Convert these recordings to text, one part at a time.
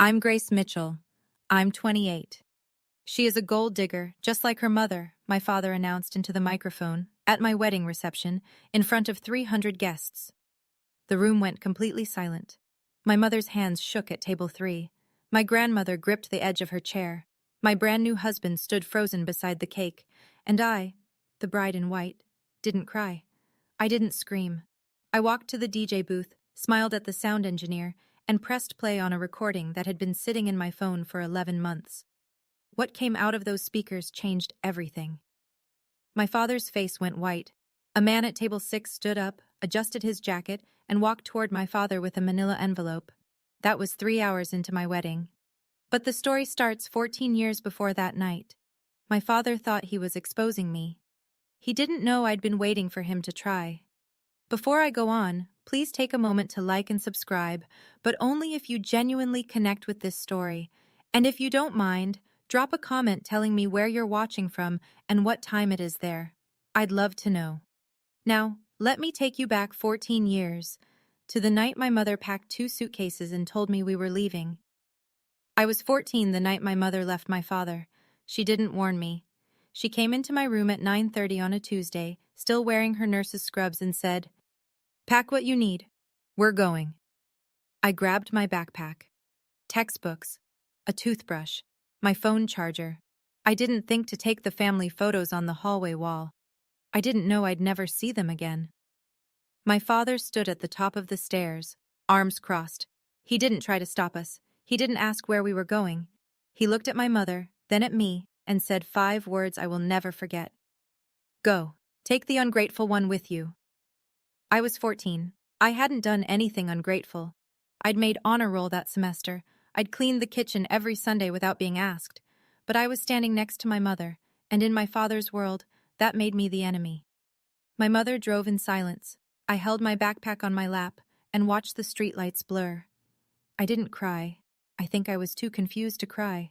I'm Grace Mitchell. I'm 28. She is a gold digger, just like her mother, my father announced into the microphone, at my wedding reception, in front of 300 guests. The room went completely silent. My mother's hands shook at table 3. My grandmother gripped the edge of her chair. My brand new husband stood frozen beside the cake, and I, the bride in white, didn't cry. I didn't scream. I walked to the DJ booth, smiled at the sound engineer, and pressed play on a recording that had been sitting in my phone for 11 months. What came out of those speakers changed everything. My father's face went white. A man at table 6 stood up, adjusted his jacket, and walked toward my father with a manila envelope. That was 3 hours into my wedding. But the story starts 14 years before that night. My father thought he was exposing me. He didn't know I'd been waiting for him to try. Before I go on, please take a moment to like and subscribe, but only if you genuinely connect with this story. And if you don't mind, drop a comment telling me where you're watching from and what time it is there. I'd love to know. Now, let me take you back 14 years, to the night my mother packed 2 suitcases and told me we were leaving. I was 14 the night my mother left my father. She didn't warn me. She came into my room at 9:30 on a Tuesday, still wearing her nurse's scrubs, and said, "Pack what you need. We're going." I grabbed my backpack. Textbooks, a toothbrush, my phone charger. I didn't think to take the family photos on the hallway wall. I didn't know I'd never see them again. My father stood at the top of the stairs, arms crossed. He didn't try to stop us. He didn't ask where we were going. He looked at my mother, then at me, and said 5 words I will never forget. "Go. Take the ungrateful one with you." I was 14. I hadn't done anything ungrateful. I'd made honor roll that semester. I'd cleaned the kitchen every Sunday without being asked. But I was standing next to my mother, and in my father's world, that made me the enemy. My mother drove in silence. I held my backpack on my lap and watched the streetlights blur. I didn't cry. I think I was too confused to cry.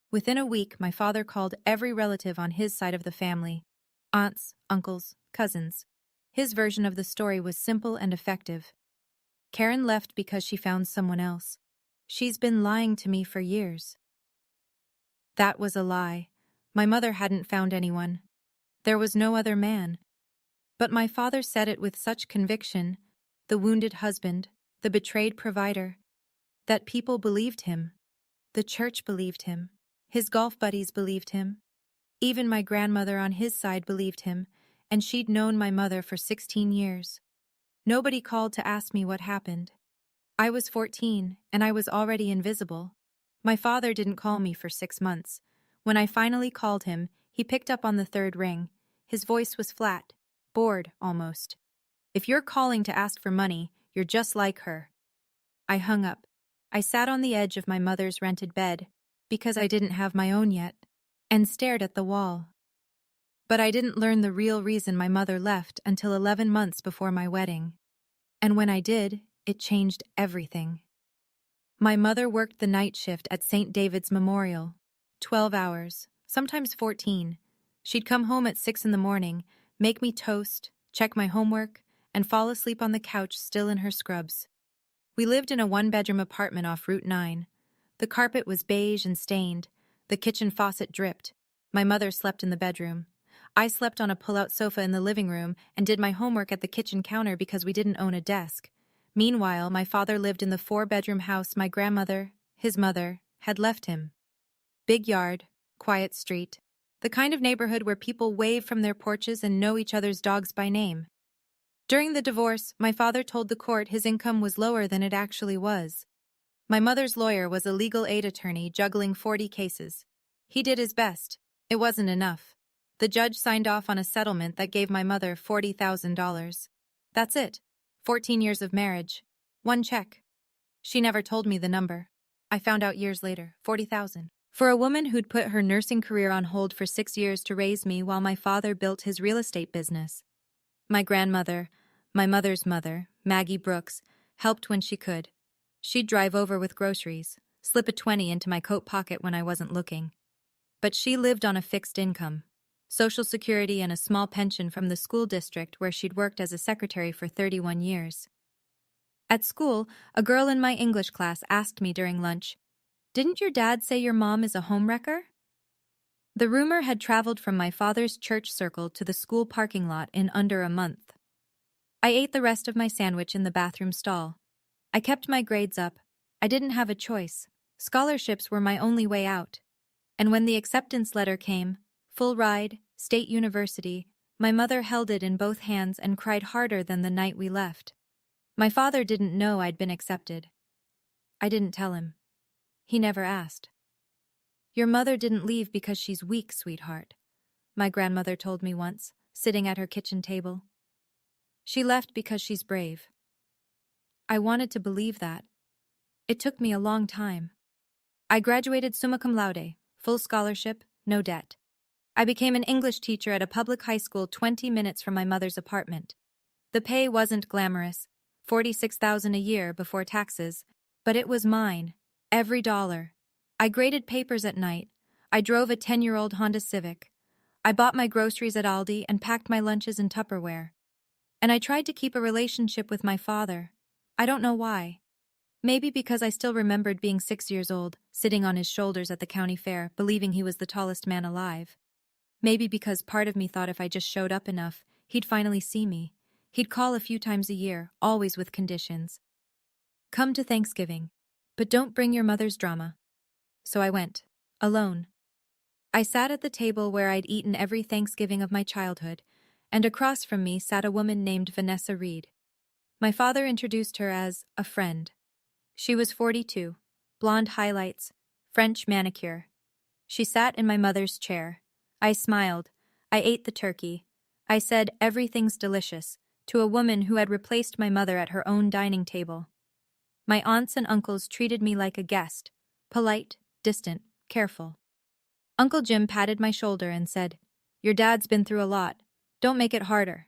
Within a week, my father called every relative on his side of the family. Aunts, uncles, cousins. His version of the story was simple and effective. "Karen left because she found someone else. She's been lying to me for years." That was a lie. My mother hadn't found anyone. There was no other man. But my father said it with such conviction, the wounded husband, the betrayed provider, that people believed him. The church believed him. His golf buddies believed him. Even my grandmother on his side believed him, and she'd known my mother for 16 years. Nobody called to ask me what happened. I was 14, and I was already invisible. My father didn't call me for 6 months. When I finally called him, he picked up on the 3rd ring. His voice was flat, bored almost. "If you're calling to ask for money, you're just like her." I hung up. I sat on the edge of my mother's rented bed, because I didn't have my own yet, and stared at the wall. But I didn't learn the real reason my mother left until 11 months before my wedding. And when I did, it changed everything. My mother worked the night shift at St. David's Memorial, 12 hours, sometimes 14. She'd come home at 6 in the morning, make me toast, check my homework, and fall asleep on the couch still in her scrubs. We lived in a 1-bedroom apartment off Route 9. The carpet was beige and stained. The kitchen faucet dripped. My mother slept in the bedroom. I slept on a pull-out sofa in the living room and did my homework at the kitchen counter because we didn't own a desk. Meanwhile, my father lived in the 4-bedroom house my grandmother, his mother, had left him. Big yard, quiet street. The kind of neighborhood where people wave from their porches and know each other's dogs by name. During the divorce, my father told the court his income was lower than it actually was. My mother's lawyer was a legal aid attorney juggling 40 cases. He did his best. It wasn't enough. The judge signed off on a settlement that gave my mother $40,000. That's it. 14 years of marriage. 1 check. She never told me the number. I found out years later, 40,000. For a woman who'd put her nursing career on hold for 6 years to raise me while my father built his real estate business. My grandmother, my mother's mother, Maggie Brooks, helped when she could. She'd drive over with groceries, slip a 20 into my coat pocket when I wasn't looking. But she lived on a fixed income, Social Security and a small pension from the school district where she'd worked as a secretary for 31 years. At school, a girl in my English class asked me during lunch, Didn't your dad say your mom is a homewrecker? The rumor had traveled from my father's church circle to the school parking lot in under a month. I ate the rest of my sandwich in the bathroom stall. I kept my grades up. I didn't have a choice. Scholarships were my only way out. And when the acceptance letter came, full ride, state university, my mother held it in both hands and cried harder than the night we left. My father didn't know I'd been accepted. I didn't tell him. He never asked. Your mother didn't leave because she's weak, sweetheart, my grandmother told me once, sitting at her kitchen table. She left because she's brave. I wanted to believe that. It took me a long time. I graduated summa cum laude, full scholarship, no debt. I became an English teacher at a public high school 20 minutes from my mother's apartment. The pay wasn't glamorous, $46,000 a year before taxes, but it was mine, every dollar. I graded papers at night. I drove a 10-year-old Honda Civic. I bought my groceries at Aldi and packed my lunches in Tupperware. And I tried to keep a relationship with my father. I don't know why. Maybe because I still remembered being 6 years old, sitting on his shoulders at the county fair, believing he was the tallest man alive. Maybe because part of me thought if I just showed up enough, he'd finally see me. He'd call a few times a year, always with conditions. Come to Thanksgiving, but don't bring your mother's drama. So I went, alone. I sat at the table where I'd eaten every Thanksgiving of my childhood, and across from me sat a woman named Vanessa Reed. My father introduced her as a friend. She was 42, blonde highlights, French manicure. She sat in my mother's chair. I smiled. I ate the turkey. I said, "Everything's delicious," to a woman who had replaced my mother at her own dining table. My aunts and uncles treated me like a guest, polite, distant, careful. Uncle Jim patted my shoulder and said, "Your dad's been through a lot. Don't make it harder."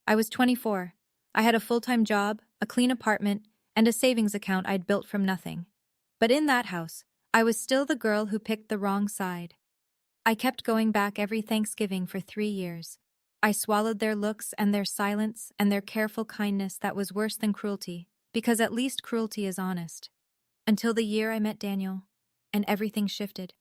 I was 24. I had a full-time job, a clean apartment, and a savings account I'd built from nothing. But in that house, I was still the girl who picked the wrong side. I kept going back every Thanksgiving for 3 years. I swallowed their looks and their silence and their careful kindness that was worse than cruelty, because at least cruelty is honest. Until the year I met Daniel, and everything shifted.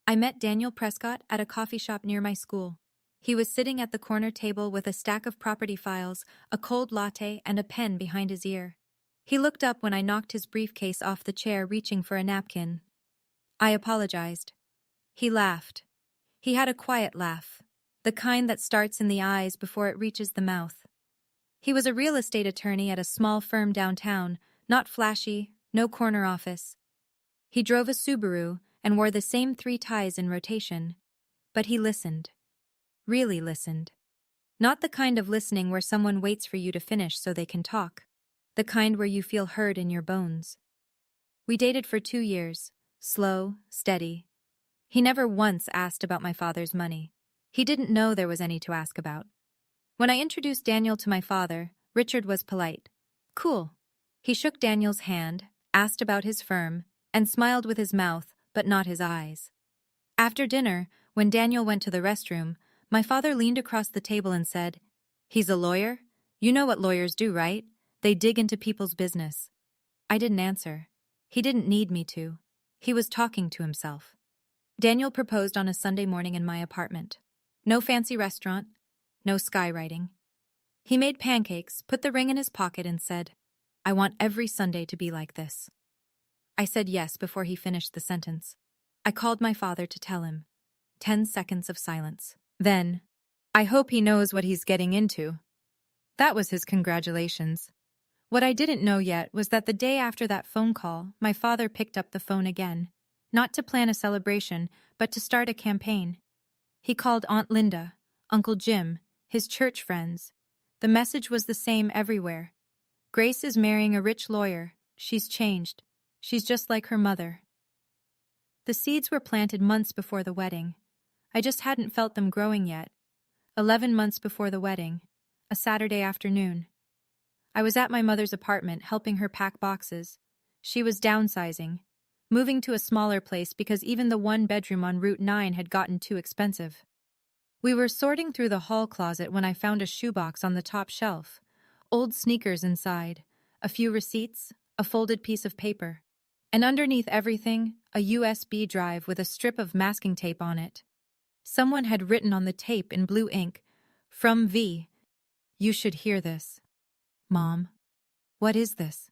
I met Daniel Prescott at a coffee shop near my school. He was sitting at the corner table with a stack of property files, a cold latte, and a pen behind his ear. He looked up when I knocked his briefcase off the chair, reaching for a napkin. I apologized. He laughed. He had a quiet laugh, the kind that starts in the eyes before it reaches the mouth. He was a real estate attorney at a small firm downtown, not flashy, no corner office. He drove a Subaru and wore the same 3 ties in rotation. But he listened. Really listened. Not the kind of listening where someone waits for you to finish so they can talk. The kind where you feel heard in your bones. We dated for 2 years, slow, steady. He never once asked about my father's money. He didn't know there was any to ask about. When I introduced Daniel to my father, Richard was polite. Cool. He shook Daniel's hand, asked about his firm, and smiled with his mouth, but not his eyes. After dinner, when Daniel went to the restroom, my father leaned across the table and said, "He's a lawyer? You know what lawyers do, right? They dig into people's business." I didn't answer. He didn't need me to. He was talking to himself. Daniel proposed on a Sunday morning in my apartment. No fancy restaurant, no skywriting. He made pancakes, put the ring in his pocket, and said, "I want every Sunday to be like this." I said yes before he finished the sentence. I called my father to tell him. 10 seconds of silence. Then, "I hope he knows what he's getting into." That was his congratulations. What I didn't know yet was that the day after that phone call, my father picked up the phone again, not to plan a celebration, but to start a campaign. He called Aunt Linda, Uncle Jim, his church friends. The message was the same everywhere. Grace is marrying a rich lawyer. She's changed. She's just like her mother. The seeds were planted months before the wedding. I just hadn't felt them growing yet. 11 months before the wedding, a Saturday afternoon. I was at my mother's apartment helping her pack boxes. She was downsizing, moving to a smaller place because even the 1-bedroom on Route 9 had gotten too expensive. We were sorting through the hall closet when I found a shoebox on the top shelf, old sneakers inside, a few receipts, a folded piece of paper. And underneath everything, a USB drive with a strip of masking tape on it. Someone had written on the tape in blue ink, "From V. You should hear this." Mom, what is this?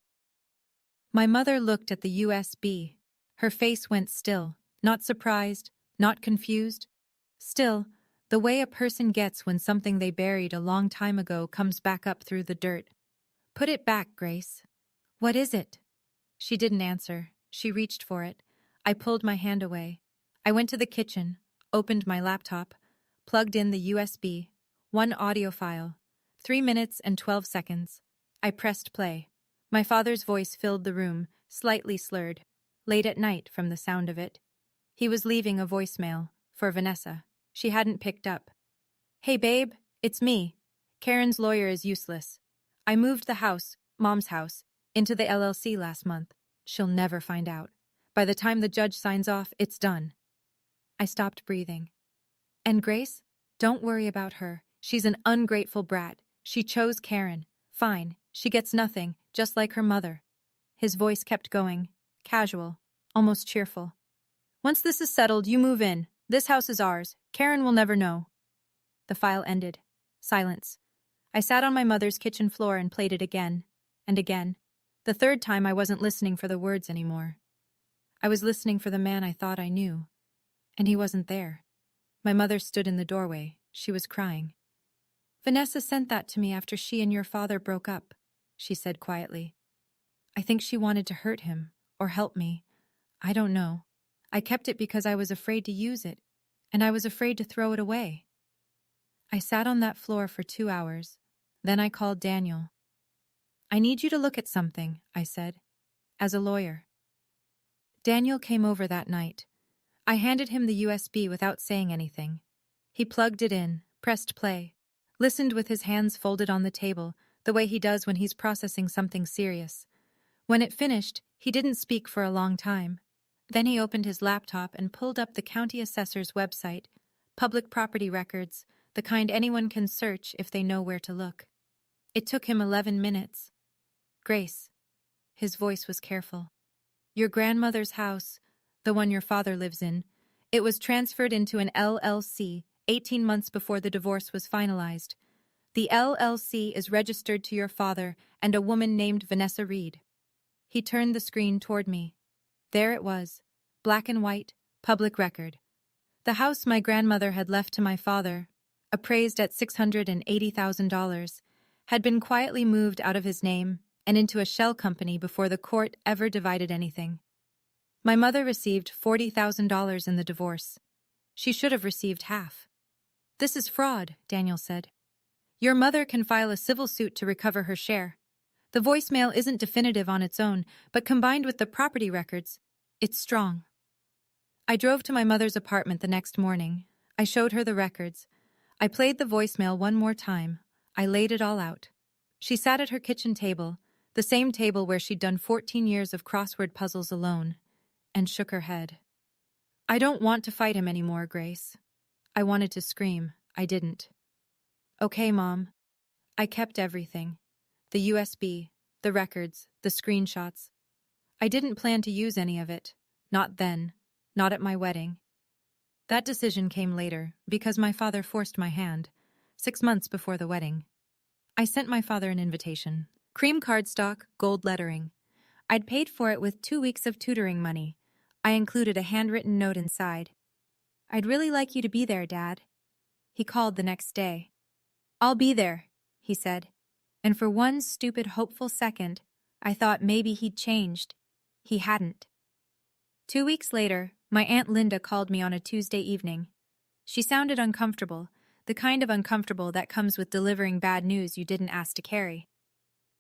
My mother looked at the USB. Her face went still, not surprised, not confused. Still, the way a person gets when something they buried a long time ago comes back up through the dirt. Put it back, Grace. What is it? She didn't answer. She reached for it. I pulled my hand away. I went to the kitchen, opened my laptop, plugged in the USB, one audio file, 3 minutes and 12 seconds. I pressed play. My father's voice filled the room, slightly slurred, late at night from the sound of it. He was leaving a voicemail for Vanessa. She hadn't picked up. Hey babe, it's me. Karen's lawyer is useless. I moved the house, Mom's house, into the LLC last month. She'll never find out. By the time the judge signs off, it's done. I stopped breathing. And Grace? Don't worry about her. She's an ungrateful brat. She chose Karen. Fine, she gets nothing, just like her mother. His voice kept going, casual, almost cheerful. Once this is settled, you move in. This house is ours. Karen will never know. The file ended. Silence. I sat on my mother's kitchen floor and played it again, and again. The third time I wasn't listening for the words anymore. I was listening for the man I thought I knew. And he wasn't there. My mother stood in the doorway. She was crying. Vanessa sent that to me after she and your father broke up, she said quietly. I think she wanted to hurt him, or help me. I don't know. I kept it because I was afraid to use it, and I was afraid to throw it away. I sat on that floor for 2 hours. Then I called Daniel. I need you to look at something, I said, as a lawyer. Daniel came over that night. I handed him the USB without saying anything. He plugged it in, pressed play, listened with his hands folded on the table, the way he does when he's processing something serious. When it finished, he didn't speak for a long time. Then he opened his laptop and pulled up the county assessor's website, public property records, the kind anyone can search if they know where to look. It took him 11 minutes. Grace. His voice was careful. Your grandmother's house, the one your father lives in, it was transferred into an LLC 18 months before the divorce was finalized. The LLC is registered to your father and a woman named Vanessa Reed. He turned the screen toward me. There it was, black and white, public record. The house my grandmother had left to my father, appraised at $680,000, had been quietly moved out of his name and into a shell company before the court ever divided anything. My mother received $40,000 in the divorce. She should have received half. This is fraud, Daniel said. Your mother can file a civil suit to recover her share. The voicemail isn't definitive on its own, but combined with the property records, it's strong. I drove to my mother's apartment the next morning. I showed her the records. I played the voicemail one more time. I laid it all out. She sat at her kitchen table, the same table where she'd done 14 years of crossword puzzles alone, and shook her head. I don't want to fight him anymore, Grace. I wanted to scream. I didn't. Okay, Mom. I kept everything. The USB, the records, the screenshots. I didn't plan to use any of it. Not then. Not at my wedding. That decision came later, because my father forced my hand, 6 months before the wedding. I sent my father an invitation. Cream cardstock, gold lettering. I'd paid for it with 2 weeks of tutoring money. I included a handwritten note inside. I'd really like you to be there, Dad. He called the next day. I'll be there, he said. And for one stupid, hopeful second, I thought maybe he'd changed. He hadn't. 2 weeks later, my Aunt Linda called me on a Tuesday evening. She sounded uncomfortable, the kind of uncomfortable that comes with delivering bad news you didn't ask to carry.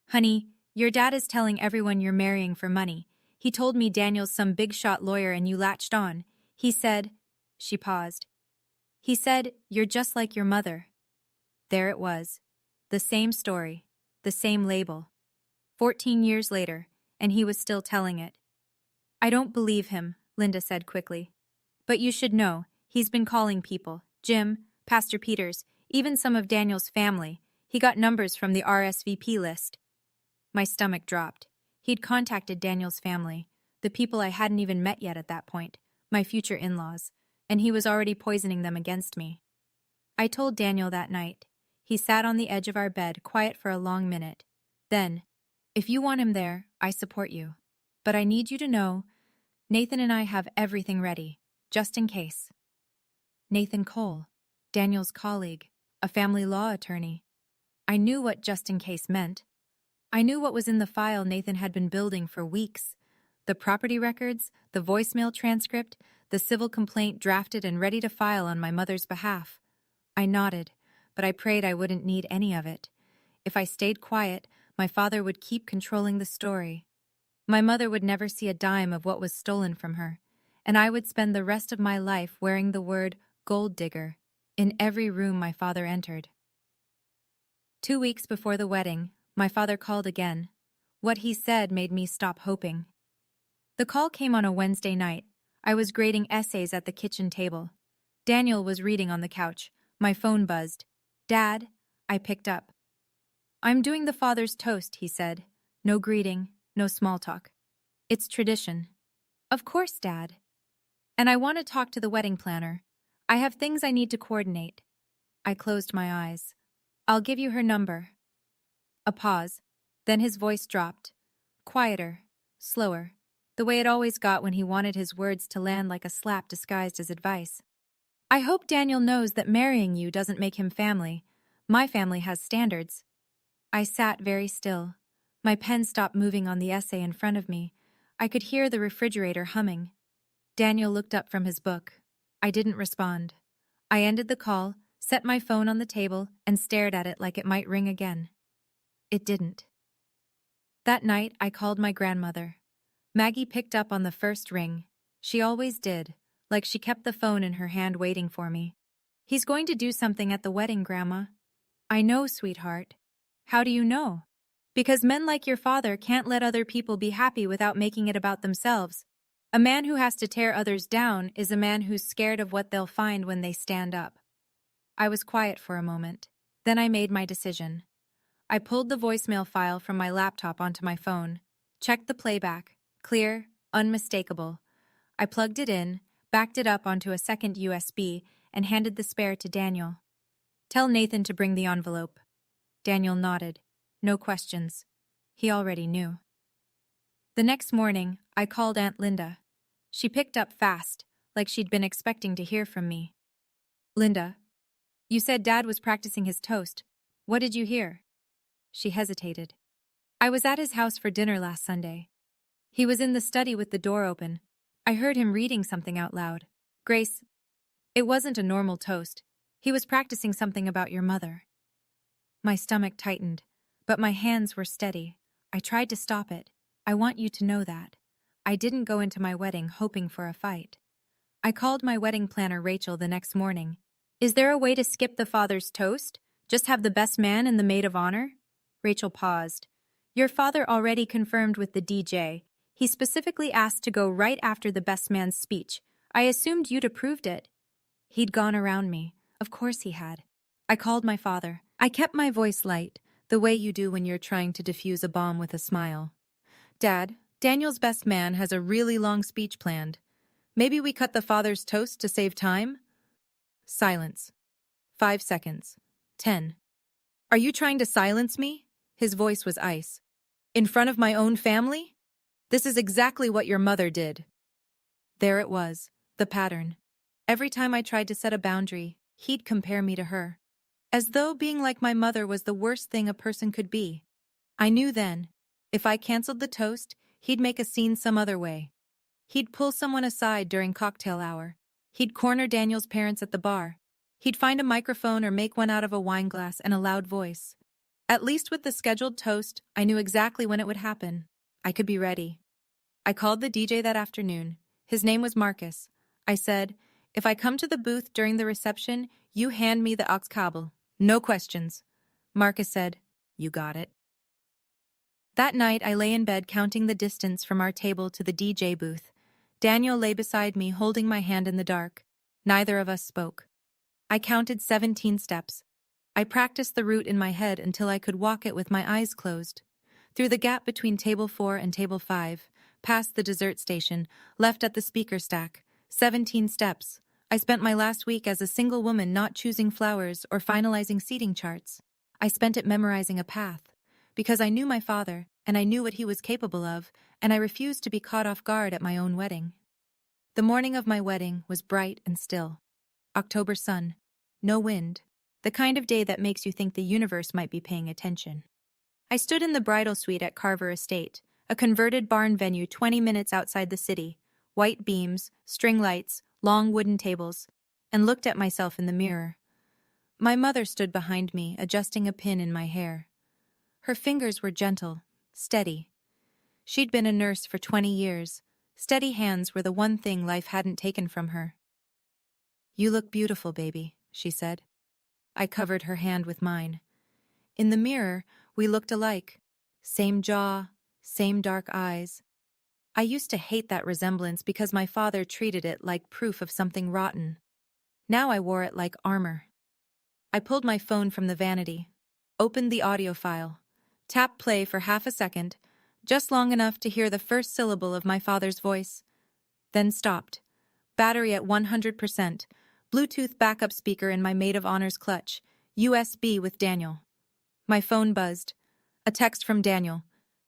Honey, your dad is telling everyone you're marrying for money. He told me Daniel's some big-shot lawyer and you latched on. He said, she paused. He said, you're just like your mother. There it was. The same story, the same label. 14 years later, and he was still telling it. I don't believe him, Linda said quickly. But you should know, he's been calling people. Jim, Pastor Peters, even some of Daniel's family. He got numbers from the RSVP list. My stomach dropped. He'd contacted Daniel's family. the people I hadn't even met yet at that point, my future in-laws, and he was already poisoning them against me. I told Daniel that night. He sat on the edge of our bed, quiet for a long minute. Then, if you want him there, I support you. But I need you to know, Nathan and I have everything ready, just in case. Nathan Cole, Daniel's colleague, a family law attorney. I knew what just in case meant. I knew what was in the file Nathan had been building for weeks. The property records, the voicemail transcript, the civil complaint drafted and ready to file on my mother's behalf. I nodded, but I prayed I wouldn't need any of it. If I stayed quiet, my father would keep controlling the story. My mother would never see a dime of what was stolen from her, and I would spend the rest of my life wearing the word Golddigger in every room my father entered. 2 weeks before the wedding, my father called again. What he said made me stop hoping. The call came on a Wednesday night. I was grading essays at the kitchen table. Daniel was reading on the couch. My phone buzzed. "Dad," I picked up. "I'm doing the father's toast," he said. "No greeting, no small talk. It's tradition." "Of course, Dad." "And I want to talk to the wedding planner. I have things I need to coordinate." I closed my eyes. "I'll give you her number." A pause. Then his voice dropped. Quieter, slower, the way it always got when he wanted his words to land like a slap disguised as advice. "I hope Daniel knows that marrying you doesn't make him family. My family has standards." I sat very still. My pen stopped moving on the essay in front of me. I could hear the refrigerator humming. Daniel looked up from his book. I didn't respond. I ended the call, set my phone on the table, and stared at it like it might ring again. It didn't. That night, I called my grandmother. Maggie picked up on the first ring. She always did, like she kept the phone in her hand waiting for me. "He's going to do something at the wedding, Grandma." "I know, sweetheart." "How do you know?" "Because men like your father can't let other people be happy without making it about themselves. A man who has to tear others down is a man who's scared of what they'll find when they stand up." I was quiet for a moment. Then I made my decision. I pulled the voicemail file from my laptop onto my phone, checked the playback, clear, unmistakable. I plugged it in, backed it up onto a second USB, and handed the spare to Daniel. "Tell Nathan to bring the envelope." Daniel nodded. No questions. He already knew. The next morning, I called Aunt Linda. She picked up fast, like she'd been expecting to hear from me. "Linda, you said Dad was practicing his toast. What did you hear?" She hesitated. "I was at his house for dinner last Sunday. He was in the study with the door open. I heard him reading something out loud. Grace, it wasn't a normal toast. He was practicing something about your mother." My stomach tightened, but my hands were steady. I tried to stop it. I want you to know that. I didn't go into my wedding hoping for a fight. I called my wedding planner Rachel the next morning. "Is there a way to skip the father's toast? Just have the best man and the maid of honor?" Rachel paused. "Your father already confirmed with the DJ. He specifically asked to go right after the best man's speech. I assumed you'd approved it." He'd gone around me. Of course he had. I called my father. I kept my voice light, the way you do when you're trying to defuse a bomb with a smile. "Dad, Daniel's best man has a really long speech planned. Maybe we cut the father's toast to save time?" Silence. 5 seconds. 10. "Are you trying to silence me?" His voice was ice. "In front of my own family? This is exactly what your mother did." There it was, the pattern. Every time I tried to set a boundary, he'd compare me to her. As though being like my mother was the worst thing a person could be. I knew then, if I canceled the toast, he'd make a scene some other way. He'd pull someone aside during cocktail hour. He'd corner Daniel's parents at the bar. He'd find a microphone or make one out of a wine glass and a loud voice. At least with the scheduled toast, I knew exactly when it would happen. I could be ready. I called the DJ that afternoon. His name was Marcus. I said, "If I come to the booth during the reception, you hand me the aux cable. No questions." Marcus said, "You got it." That night, I lay in bed counting the distance from our table to the DJ booth. Daniel lay beside me, holding my hand in the dark. Neither of us spoke. I counted 17 steps. I practiced the route in my head until I could walk it with my eyes closed. Through the gap between table 4 and table 5, past the dessert station, left at the speaker stack. 17 steps. I spent my last week as a single woman not choosing flowers or finalizing seating charts. I spent it memorizing a path. Because I knew my father, and I knew what he was capable of, and I refused to be caught off guard at my own wedding. The morning of my wedding was bright and still. October sun. No wind. The kind of day that makes you think the universe might be paying attention. I stood in the bridal suite at Carver Estate, a converted barn venue 20 minutes outside the city, white beams, string lights, long wooden tables, and looked at myself in the mirror. My mother stood behind me, adjusting a pin in my hair. Her fingers were gentle, steady. She'd been a nurse for 20 years. Steady hands were the one thing life hadn't taken from her. "You look beautiful, baby," she said. I covered her hand with mine. In the mirror, we looked alike. Same jaw, same dark eyes. I used to hate that resemblance because my father treated it like proof of something rotten. Now I wore it like armor. I pulled my phone from the vanity, opened the audio file, tapped play for half a second, just long enough to hear the first syllable of my father's voice, then stopped. Battery at 100%, Bluetooth backup speaker in my maid of honor's clutch, USB with Daniel. My phone buzzed. A text from Daniel.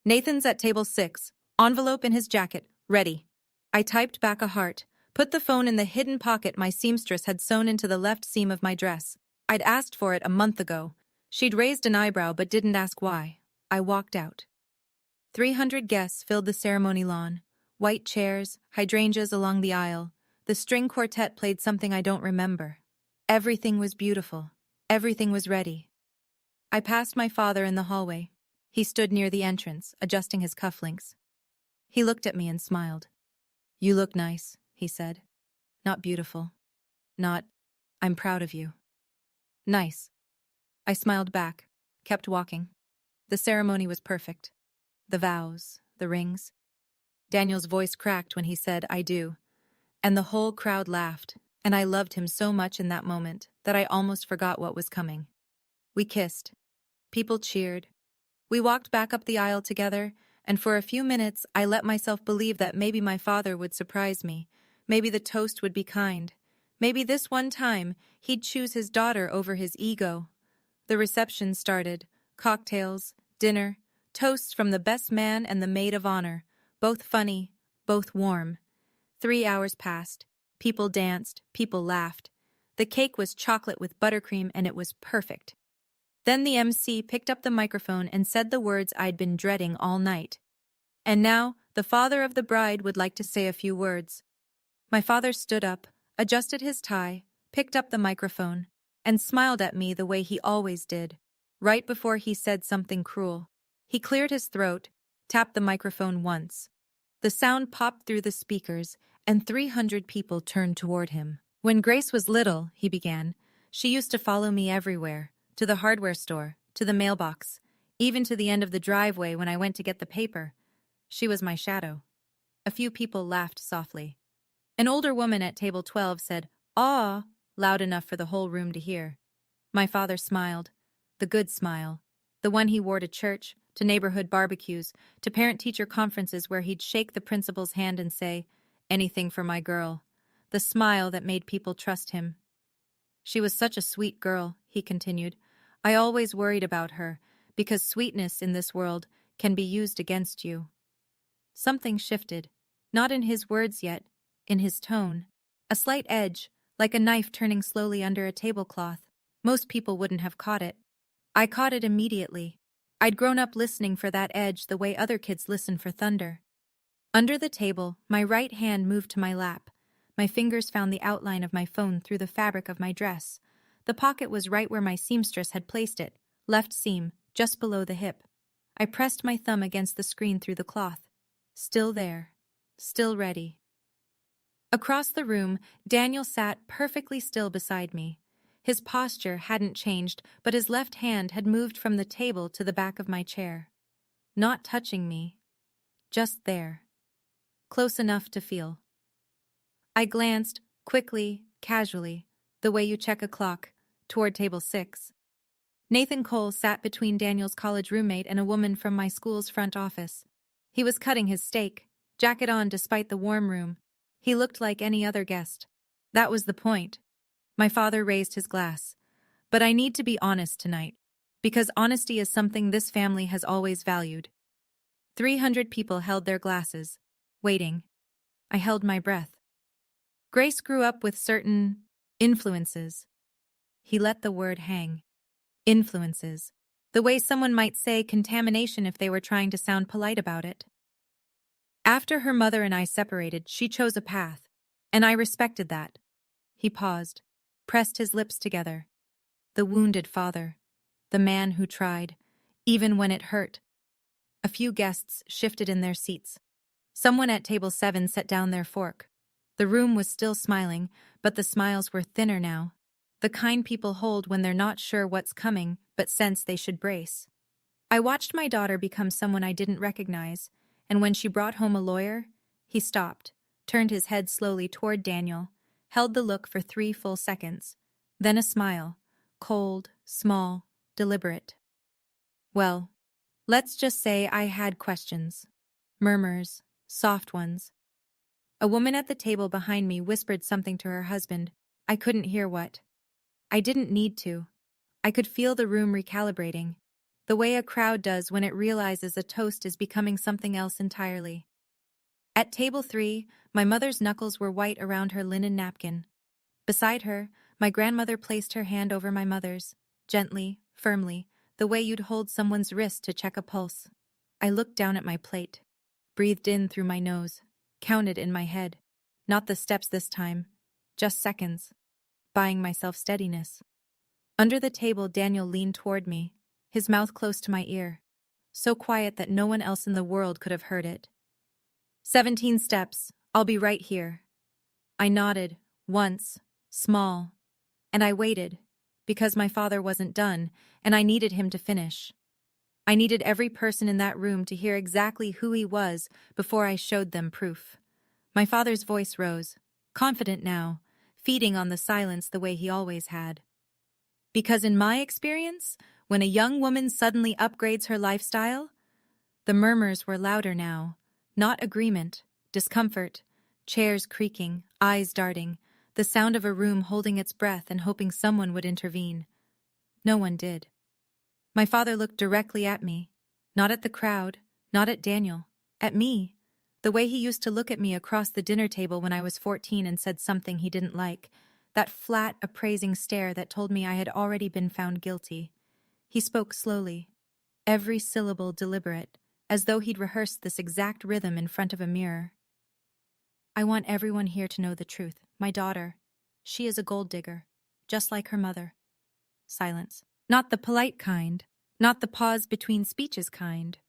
"Nathan's at table 6, envelope in his jacket, ready." I typed back a heart, put the phone in the hidden pocket my seamstress had sewn into the left seam of my dress. I'd asked for it a month ago. She'd raised an eyebrow but didn't ask why. I walked out. 300 guests filled the ceremony lawn. White chairs, hydrangeas along the aisle. The string quartet played something I don't remember. Everything was beautiful. Everything was ready. I passed my father in the hallway. He stood near the entrance, adjusting his cufflinks. He looked at me and smiled. "You look nice," he said. "Not beautiful. Not, I'm proud of you." "Nice." I smiled back, kept walking. The ceremony was perfect. The vows, the rings. Daniel's voice cracked when he said, "I do." And the whole crowd laughed, and I loved him so much in that moment that I almost forgot what was coming. We kissed. People cheered. We walked back up the aisle together, and for a few minutes I let myself believe that maybe my father would surprise me. Maybe the toast would be kind. Maybe this one time he'd choose his daughter over his ego. The reception started. Cocktails, dinner, toasts from the best man and the maid of honor, both funny, both warm. 3 hours passed. People danced, people laughed. The cake was chocolate with buttercream and it was perfect. Then the MC picked up the microphone and said the words I'd been dreading all night. "And now, the father of the bride would like to say a few words." My father stood up, adjusted his tie, picked up the microphone, and smiled at me the way he always did, right before he said something cruel. He cleared his throat, tapped the microphone once. The sound popped through the speakers, and 300 people turned toward him. "When Grace was little," he began, "she used to follow me everywhere, to the hardware store, to the mailbox, even to the end of the driveway when I went to get the paper. She was my shadow." A few people laughed softly. An older woman at table 12 said, "Aw," loud enough for the whole room to hear. My father smiled, the good smile, the one he wore to church, to neighborhood barbecues, to parent-teacher conferences where he'd shake the principal's hand and say, "Anything for my girl," the smile that made people trust him. "She was such a sweet girl," he continued. "I always worried about her, because sweetness in this world can be used against you." Something shifted, not in his words yet, in his tone. A slight edge, like a knife turning slowly under a tablecloth. Most people wouldn't have caught it. I caught it immediately. I'd grown up listening for that edge the way other kids listen for thunder. Under the table, my right hand moved to my lap. My fingers found the outline of my phone through the fabric of my dress. The pocket was right where my seamstress had placed it, left seam, just below the hip. I pressed my thumb against the screen through the cloth. Still there. Still ready. Across the room, Daniel sat perfectly still beside me. His posture hadn't changed, but his left hand had moved from the table to the back of my chair. Not touching me. Just there. Close enough to feel. I glanced, quickly, casually, the way you check a clock, toward table 6. Nathan Cole sat between Daniel's college roommate and a woman from my school's front office. He was cutting his steak. jacket on despite the warm room. He looked like any other guest. That was the point. My father raised his glass. But I need to be honest tonight, because honesty is something this family has always valued. 300 people held their glasses, waiting. I held my breath. Grace grew up with certain influences. He let the word hang. Influences. The way someone might say contamination if they were trying to sound polite about it. After her mother and I separated, she chose a path, and I respected that. He paused, pressed his lips together. The wounded father. The man who tried, even when it hurt. A few guests shifted in their seats. Someone at table 7 set down their fork. The room was still smiling, but the smiles were thinner now. The kind people hold when they're not sure what's coming, but sense they should brace. I watched my daughter become someone I didn't recognize, and when she brought home a lawyer, he stopped, turned his head slowly toward Daniel, held the look for 3 full seconds. Then a smile, cold, small, deliberate. Well, let's just say I had questions. Murmurs, soft ones. A woman at the table behind me whispered something to her husband. I couldn't hear what. I didn't need to. I could feel the room recalibrating, the way a crowd does when it realizes a toast is becoming something else entirely. At table 3, my mother's knuckles were white around her linen napkin. Beside her, my grandmother placed her hand over my mother's, gently, firmly, the way you'd hold someone's wrist to check a pulse. I looked down at my plate, breathed in through my nose, counted in my head. Not the steps this time, just seconds, buying myself steadiness. Under the table, Daniel leaned toward me, his mouth close to my ear, so quiet that no one else in the world could have heard it. 17 steps, I'll be right here. I nodded, once, small, and I waited, because my father wasn't done, and I needed him to finish. I needed every person in that room to hear exactly who he was before I showed them proof. My father's voice rose, confident now, feeding on the silence the way he always had. Because in my experience, when a young woman suddenly upgrades her lifestyle, the murmurs were louder now, not agreement, discomfort, chairs creaking, eyes darting, the sound of a room holding its breath and hoping someone would intervene. No one did. My father looked directly at me, not at the crowd, not at Daniel, at me, the way he used to look at me across the dinner table when I was 14 and said something he didn't like, that flat, appraising stare that told me I had already been found guilty. He spoke slowly, every syllable deliberate, as though he'd rehearsed this exact rhythm in front of a mirror. I want everyone here to know the truth. My daughter, she is a gold digger, just like her mother. Silence. Not the polite kind, not the pause between speeches kind.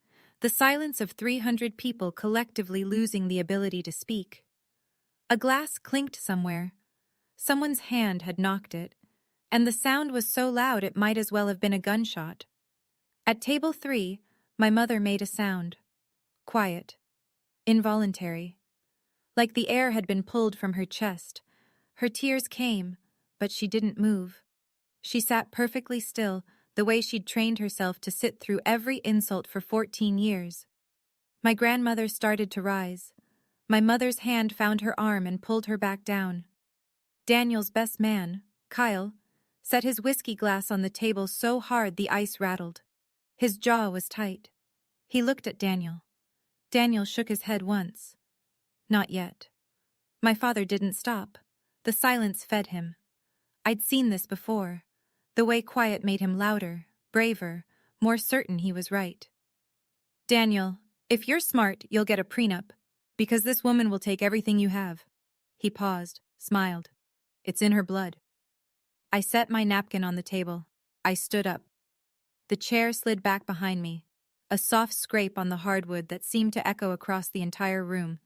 The silence of 300 people collectively losing the ability to speak. A glass clinked somewhere. Someone's hand had knocked it, and the sound was so loud it might as well have been a gunshot. At table 3, my mother made a sound. Quiet. Involuntary. Like the air had been pulled from her chest. Her tears came, but she didn't move. She sat perfectly still, the way she'd trained herself to sit through every insult for 14 years. My grandmother started to rise. My mother's hand found her arm and pulled her back down. Daniel's best man, Kyle, set his whiskey glass on the table so hard the ice rattled. His jaw was tight. He looked at Daniel. Daniel shook his head once. Not yet. My father didn't stop. The silence fed him. I'd seen this before. The way quiet made him louder, braver, more certain he was right. Daniel, if you're smart, you'll get a prenup, because this woman will take everything you have. He paused, smiled. It's in her blood. I set my napkin on the table. I stood up. The chair slid back behind me, a soft scrape on the hardwood that seemed to echo across the entire room.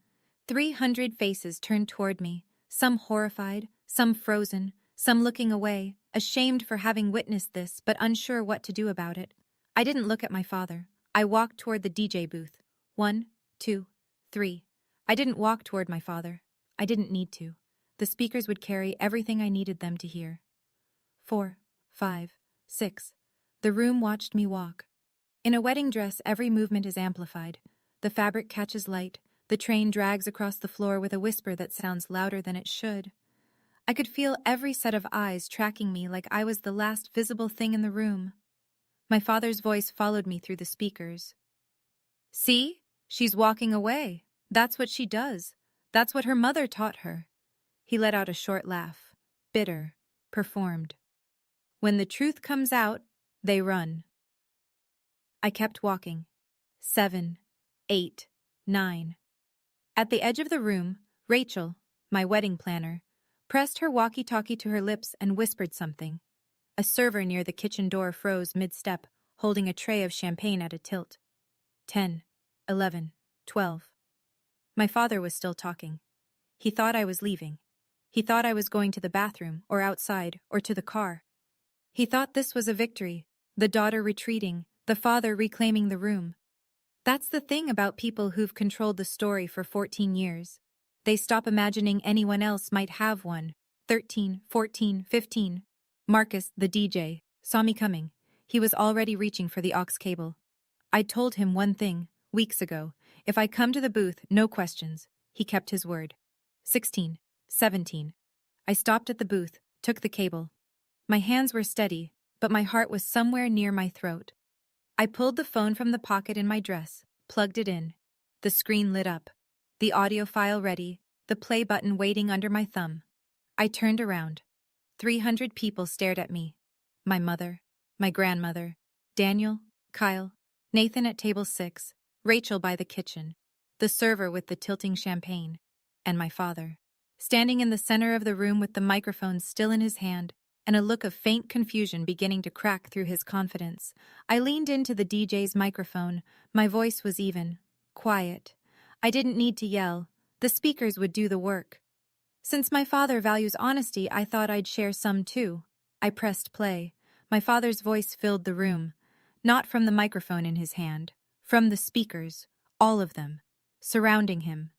300 faces turned toward me, some horrified, some frozen, some looking away, ashamed for having witnessed this but unsure what to do about it. I didn't look at my father. I walked toward the DJ booth. 1, 2, 3. I didn't walk toward my father. I didn't need to. The speakers would carry everything I needed them to hear. 4, 5, 6. The room watched me walk. In a wedding dress, every movement is amplified. The fabric catches light, The train drags across the floor with a whisper that sounds louder than it should. I could feel every set of eyes tracking me like I was the last visible thing in the room. My father's voice followed me through the speakers. "See? She's walking away. That's what she does. That's what her mother taught her." He let out a short laugh. Bitter. Performed. When the truth comes out, they run. I kept walking. 7, 8, 9. At the edge of the room, Rachel, my wedding planner, pressed her walkie-talkie to her lips and whispered something. A server near the kitchen door froze mid-step, holding a tray of champagne at a tilt. 10, 11, 12. My father was still talking. He thought I was leaving. He thought I was going to the bathroom, or outside, or to the car. He thought this was a victory, the daughter retreating, the father reclaiming the room. That's the thing about people who've controlled the story for 14 years. They stop imagining anyone else might have one. 13, 14, 15. Marcus, the DJ, saw me coming. He was already reaching for the aux cable. I'd told him one thing, weeks ago. If I come to the booth, no questions. He kept his word. 16, 17. I stopped at the booth, took the cable. My hands were steady, but my heart was somewhere near my throat. I pulled the phone from the pocket in my dress, plugged it in. The screen lit up. The audio file ready, the play button waiting under my thumb. I turned around. 300 people stared at me. My mother, my grandmother, Daniel, Kyle, Nathan at table 6, Rachel by the kitchen, the server with the tilting champagne, and my father, standing in the center of the room with the microphone still in his hand, and a look of faint confusion beginning to crack through his confidence. I leaned into the DJ's microphone. My voice was even, quiet. I didn't need to yell. The speakers would do the work. Since my father values honesty, I thought I'd share some too. I pressed play. My father's voice filled the room. Not from the microphone in his hand. From the speakers. All of them. Surrounding him.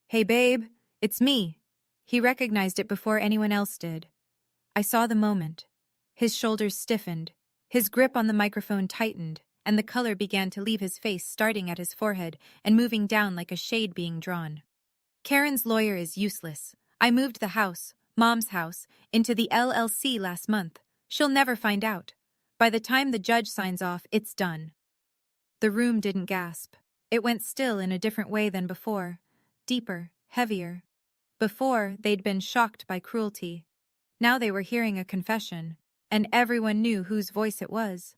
"Hey babe, it's me." He recognized it before anyone else did. I saw the moment. His shoulders stiffened. His grip on the microphone tightened, and the color began to leave his face, starting at his forehead and moving down like a shade being drawn. "Karen's lawyer is useless. I moved the house, Mom's house, into the LLC last month. She'll never find out. By the time the judge signs off, it's done." The room didn't gasp. It went still in a different way than before. Deeper, heavier. Before, they'd been shocked by cruelty. Now they were hearing a confession, and everyone knew whose voice it was.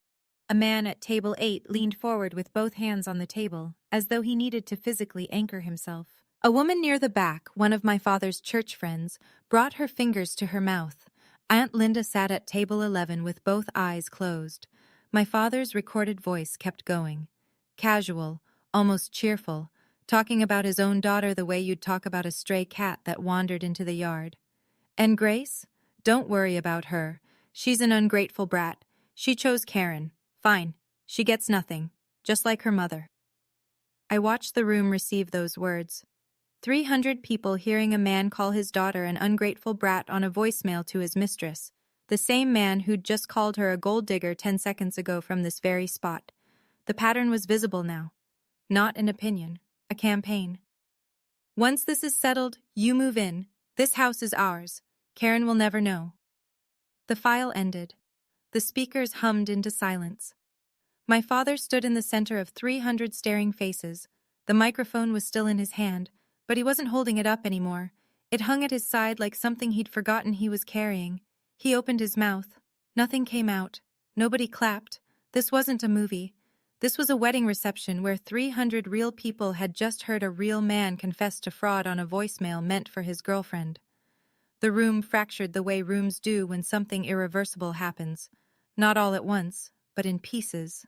A man at table 8 leaned forward with both hands on the table, as though he needed to physically anchor himself. A woman near the back, one of my father's church friends, brought her fingers to her mouth. Aunt Linda sat at table 11 with both eyes closed. My father's recorded voice kept going. Casual, almost cheerful, talking about his own daughter the way you'd talk about a stray cat that wandered into the yard. "And Grace? Don't worry about her. She's an ungrateful brat. She chose Karen. Fine. She gets nothing. Just like her mother." I watched the room receive those words. 300 people hearing a man call his daughter an ungrateful brat on a voicemail to his mistress, the same man who'd just called her a gold digger 10 seconds ago from this very spot. The pattern was visible now. Not an opinion, a campaign. "Once this is settled, you move in. This house is ours. Karen will never know." The file ended. The speakers hummed into silence. My father stood in the center of 300 staring faces. The microphone was still in his hand, but he wasn't holding it up anymore. It hung at his side like something he'd forgotten he was carrying. He opened his mouth. Nothing came out. Nobody clapped. This wasn't a movie. This was a wedding reception where 300 real people had just heard a real man confess to fraud on a voicemail meant for his girlfriend. The room fractured the way rooms do when something irreversible happens. Not all at once, but in pieces.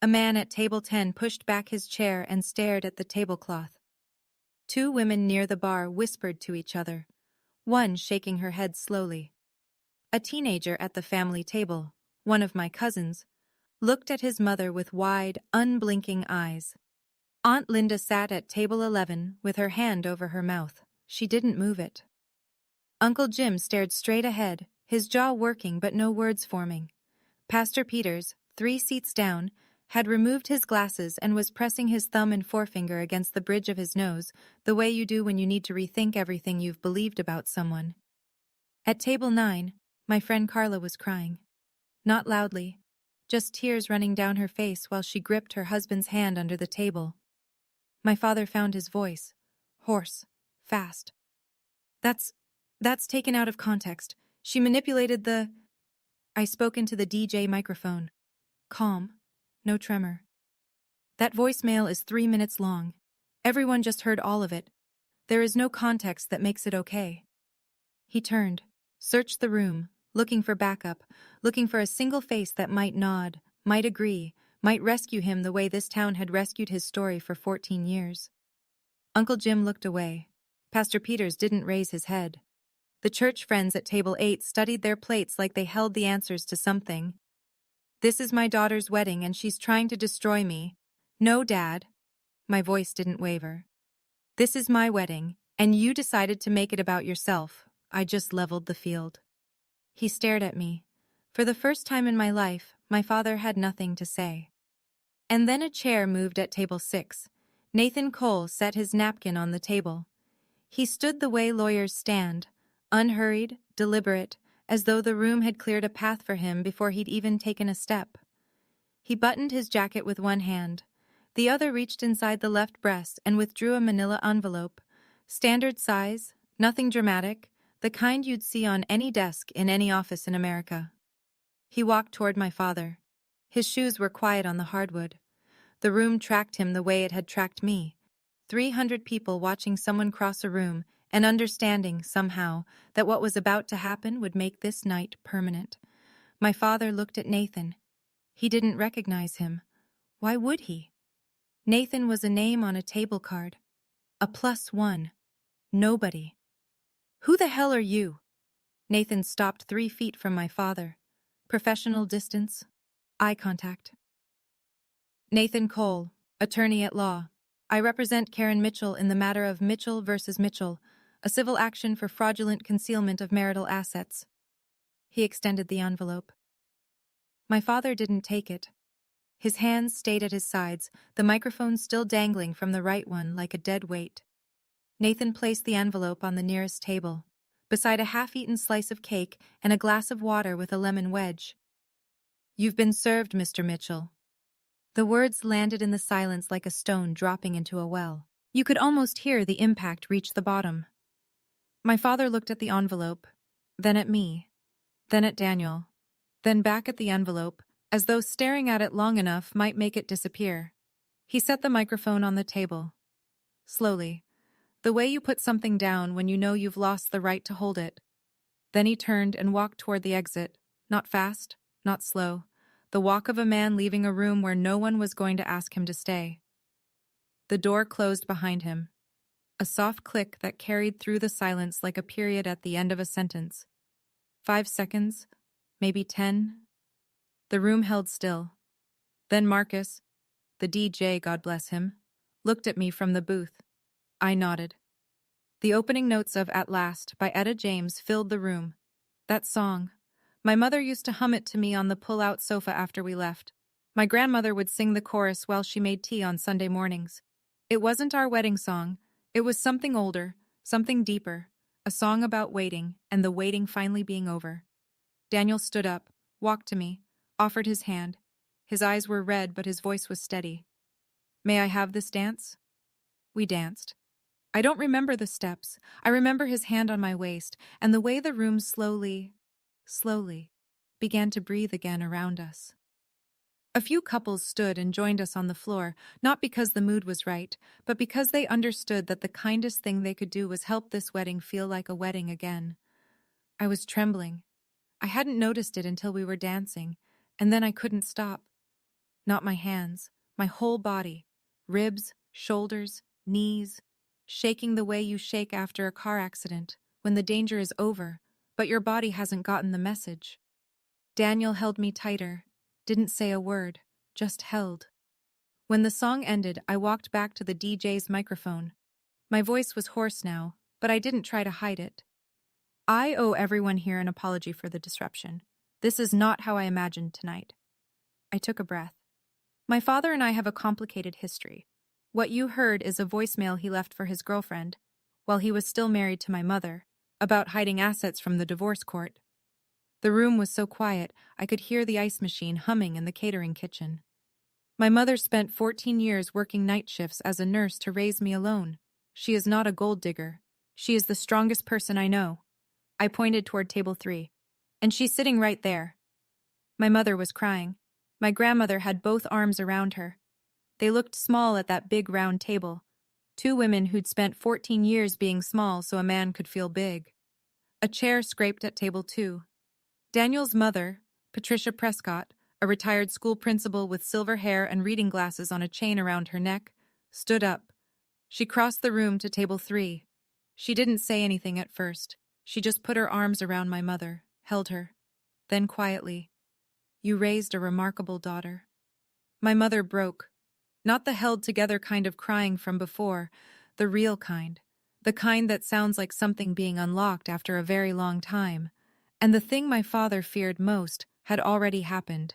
A man at table 10 pushed back his chair and stared at the tablecloth. 2 women near the bar whispered to each other, one shaking her head slowly. A teenager at the family table, one of my cousins, looked at his mother with wide, unblinking eyes. Aunt Linda sat at table 11 with her hand over her mouth. She didn't move it. Uncle Jim stared straight ahead, his jaw working but no words forming. Pastor Peters, 3 seats down, had removed his glasses and was pressing his thumb and forefinger against the bridge of his nose, the way you do when you need to rethink everything you've believed about someone. At table 9, my friend Carla was crying. Not loudly, just tears running down her face while she gripped her husband's hand under the table. My father found his voice, hoarse, fast. That's taken out of context. She manipulated the... I spoke into the DJ microphone. Calm. No tremor. That voicemail is 3 minutes long. Everyone just heard all of it. There is no context that makes it okay. He turned, searched the room, looking for backup, looking for a single face that might nod, might agree, might rescue him the way this town had rescued his story for 14 years. Uncle Jim looked away. Pastor Peters didn't raise his head. The church friends at table 8 studied their plates like they held the answers to something. This is my daughter's wedding and she's trying to destroy me. No, Dad. My voice didn't waver. This is my wedding, and you decided to make it about yourself. I just leveled the field. He stared at me. For the first time in my life, my father had nothing to say. And then a chair moved at table 6. Nathan Cole set his napkin on the table. He stood the way lawyers stand, unhurried, deliberate, as though the room had cleared a path for him before he'd even taken a step. He buttoned his jacket with one hand. The other reached inside the left breast and withdrew a manila envelope. Standard size, nothing dramatic, the kind you'd see on any desk in any office in America. He walked toward my father. His shoes were quiet on the hardwood. The room tracked him the way it had tracked me. 300 people watching someone cross a room and understanding, somehow, that what was about to happen would make this night permanent. My father looked at Nathan. He didn't recognize him. Why would he? Nathan was a name on a table card. A +1. Nobody. Who the hell are you? Nathan stopped 3 feet from my father. Professional distance. Eye contact. Nathan Cole, attorney at law. I represent Karen Mitchell in the matter of Mitchell versus Mitchell, a civil action for fraudulent concealment of marital assets. He extended the envelope. My father didn't take it. His hands stayed at his sides, the microphone still dangling from the right one like a dead weight. Nathan placed the envelope on the nearest table, beside a half-eaten slice of cake and a glass of water with a lemon wedge. You've been served, Mr. Mitchell. The words landed in the silence like a stone dropping into a well. You could almost hear the impact reach the bottom. My father looked at the envelope, then at me, then at Daniel, then back at the envelope, as though staring at it long enough might make it disappear. He set the microphone on the table. Slowly, the way you put something down when you know you've lost the right to hold it. Then he turned and walked toward the exit, not fast, not slow, the walk of a man leaving a room where no one was going to ask him to stay. The door closed behind him. A soft click that carried through the silence like a period at the end of a sentence. 5 seconds, maybe 10. The room held still. Then Marcus, the DJ, God bless him, looked at me from the booth. I nodded. The opening notes of At Last by Etta James filled the room. That song. My mother used to hum it to me on the pull-out sofa after we left. My grandmother would sing the chorus while she made tea on Sunday mornings. It wasn't our wedding song. It was something older, something deeper, a song about waiting and the waiting finally being over. Daniel stood up, walked to me, offered his hand. His eyes were red, but his voice was steady. May I have this dance? We danced. I don't remember the steps. I remember his hand on my waist and the way the room slowly began to breathe again around us. A few couples stood and joined us on the floor, not because the mood was right, but because they understood that the kindest thing they could do was help this wedding feel like a wedding again. I was trembling. I hadn't noticed it until we were dancing, and then I couldn't stop. Not my hands, my whole body, ribs, shoulders, knees, shaking the way you shake after a car accident, when the danger is over, but your body hasn't gotten the message. Daniel held me tighter, didn't say a word, just held. When the song ended, I walked back to the DJ's microphone. My voice was hoarse now, but I didn't try to hide it. I owe everyone here an apology for the disruption. This is not how I imagined tonight. I took a breath. My father and I have a complicated history. What you heard is a voicemail he left for his girlfriend, while he was still married to my mother, about hiding assets from the divorce court. The room was so quiet, I could hear the ice machine humming in the catering kitchen. My mother spent 14 years working night shifts as a nurse to raise me alone. She is not a gold digger. She is the strongest person I know. I pointed toward table 3. And she's sitting right there. My mother was crying. My grandmother had both arms around her. They looked small at that big round table. Two women who'd spent 14 years being small so a man could feel big. A chair scraped at table 2. Daniel's mother, Patricia Prescott, a retired school principal with silver hair and reading glasses on a chain around her neck, stood up. She crossed the room to table 3. She didn't say anything at first. She just put her arms around my mother, held her. Then quietly, "You raised a remarkable daughter." My mother broke. Not the held-together kind of crying from before, the real kind. The kind that sounds like something being unlocked after a very long time. And the thing my father feared most had already happened.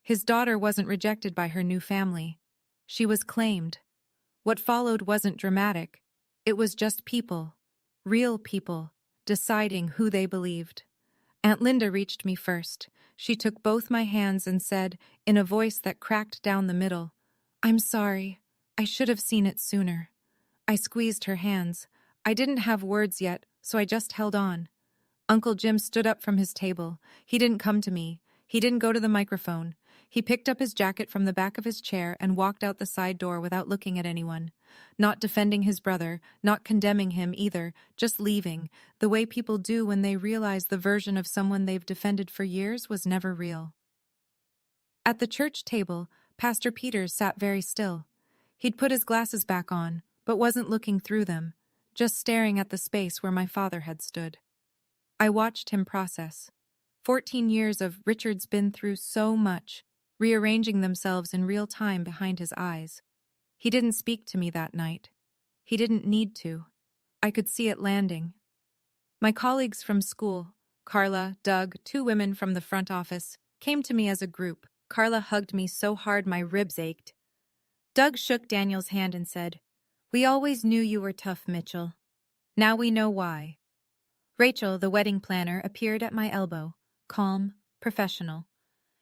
His daughter wasn't rejected by her new family. She was claimed. What followed wasn't dramatic. It was just people, real people, deciding who they believed. Aunt Linda reached me first. She took both my hands and said, in a voice that cracked down the middle, "I'm sorry. I should have seen it sooner." I squeezed her hands. I didn't have words yet, so I just held on. Uncle Jim stood up from his table. He didn't come to me. He didn't go to the microphone. He picked up his jacket from the back of his chair and walked out the side door without looking at anyone. Not defending his brother, not condemning him either, just leaving, the way people do when they realize the version of someone they've defended for years was never real. At the church table, Pastor Peters sat very still. He'd put his glasses back on, but wasn't looking through them, just staring at the space where my father had stood. I watched him process. 14 years of Richard's been through so much, rearranging themselves in real time behind his eyes. He didn't speak to me that night. He didn't need to. I could see it landing. My colleagues from school, Carla, Doug, 2 women from the front office, came to me as a group. Carla hugged me so hard my ribs ached. Doug shook Daniel's hand and said, "We always knew you were tough, Mitchell. Now we know why." Rachel, the wedding planner, appeared at my elbow, calm, professional.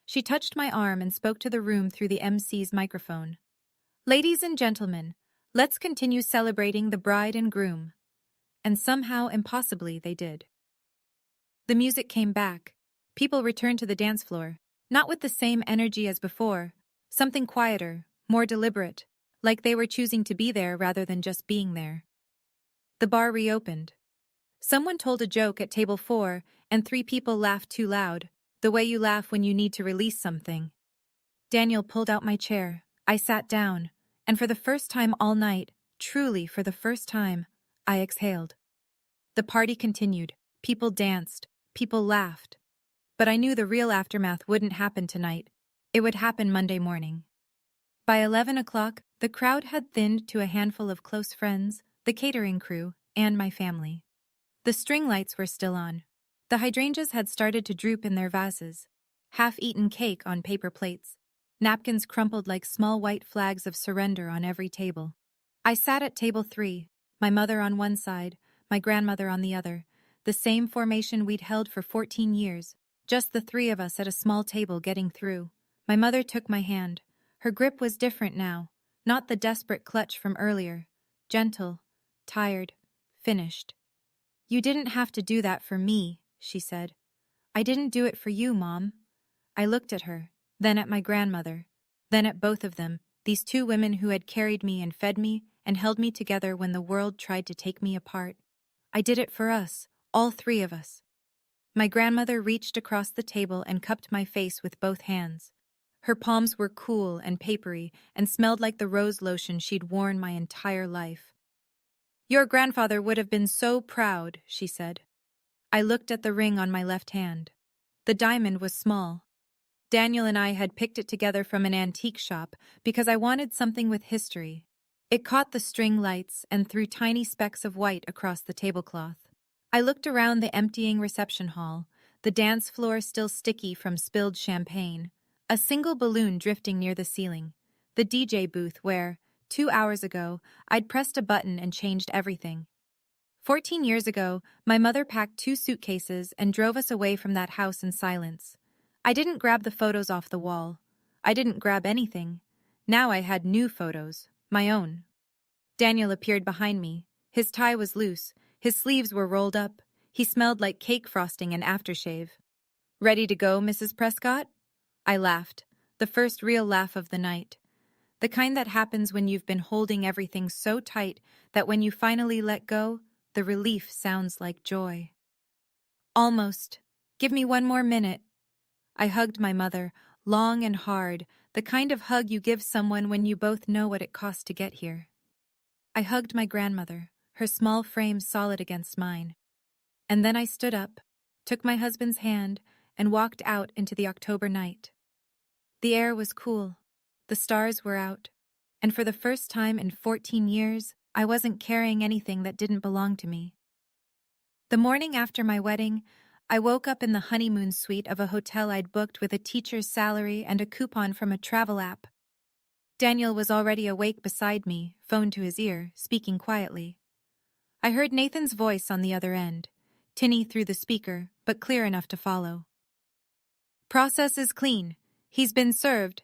She touched my arm and spoke to the room through the MC's microphone. "Ladies and gentlemen, let's continue celebrating the bride and groom." And somehow, impossibly, they did. The music came back. People returned to the dance floor, not with the same energy as before, something quieter, more deliberate, like they were choosing to be there rather than just being there. The bar reopened. Someone told a joke at table 4, and 3 people laughed too loud, the way you laugh when you need to release something. Daniel pulled out my chair. I sat down, and for the first time all night, truly for the first time, I exhaled. The party continued. People danced. People laughed. But I knew the real aftermath wouldn't happen tonight. It would happen Monday morning. By 11 o'clock, the crowd had thinned to a handful of close friends, the catering crew, and my family. The string lights were still on. The hydrangeas had started to droop in their vases. Half-eaten cake on paper plates. Napkins crumpled like small white flags of surrender on every table. I sat at table 3, my mother on one side, my grandmother on the other, the same formation we'd held for 14 years, just the 3 of us at a small table getting through. My mother took my hand. Her grip was different now, not the desperate clutch from earlier. Gentle, tired, finished. "You didn't have to do that for me," she said. "I didn't do it for you, Mom." I looked at her, then at my grandmother, then at both of them, these 2 women who had carried me and fed me and held me together when the world tried to take me apart. I did it for us, all 3 of us. My grandmother reached across the table and cupped my face with both hands. Her palms were cool and papery and smelled like the rose lotion she'd worn my entire life. "Your grandfather would have been so proud," she said. I looked at the ring on my left hand. The diamond was small. Daniel and I had picked it together from an antique shop because I wanted something with history. It caught the string lights and threw tiny specks of white across the tablecloth. I looked around the emptying reception hall, the dance floor still sticky from spilled champagne. A single balloon drifting near the ceiling. The DJ booth where, 2 hours ago, I'd pressed a button and changed everything. 14 years ago, my mother packed 2 suitcases and drove us away from that house in silence. I didn't grab the photos off the wall. I didn't grab anything. Now I had new photos, my own. Daniel appeared behind me. His tie was loose. His sleeves were rolled up. He smelled like cake frosting and aftershave. "Ready to go, Mrs. Prescott?" I laughed, the first real laugh of the night. The kind that happens when you've been holding everything so tight that when you finally let go, the relief sounds like joy. "Almost. Give me 1 more minute." I hugged my mother, long and hard, the kind of hug you give someone when you both know what it cost to get here. I hugged my grandmother, her small frame solid against mine. And then I stood up, took my husband's hand, and walked out into the October night. The air was cool, the stars were out, and for the first time in 14 years, I wasn't carrying anything that didn't belong to me. The morning after my wedding, I woke up in the honeymoon suite of a hotel I'd booked with a teacher's salary and a coupon from a travel app. Daniel was already awake beside me, phone to his ear, speaking quietly. I heard Nathan's voice on the other end, tinny through the speaker, but clear enough to follow. "Process is clean. He's been served.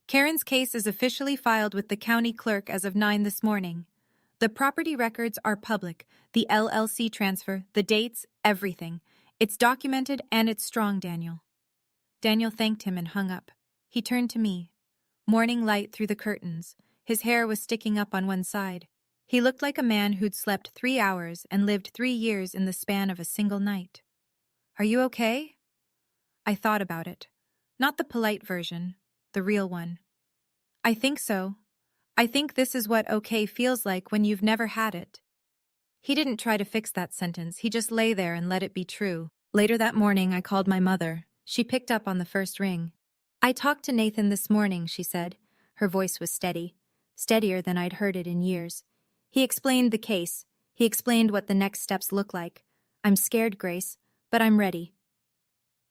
Karen's case is officially filed with the county clerk as of 9 this morning. The property records are public, the LLC transfer, the dates, everything. It's documented and it's strong, Daniel." Daniel thanked him and hung up. He turned to me. Morning light through the curtains. His hair was sticking up on one side. He looked like a man who'd slept 3 hours and lived 3 years in the span of a single night. "Are you okay?" I thought about it. Not the polite version, the real one. "I think so. I think this is what okay feels like when you've never had it." He didn't try to fix that sentence, he just lay there and let it be true. Later that morning, I called my mother. She picked up on the first ring. "I talked to Nathan this morning," she said. Her voice was steady, steadier than I'd heard it in years. "He explained the case. He explained what the next steps look like. I'm scared, Grace, but I'm ready."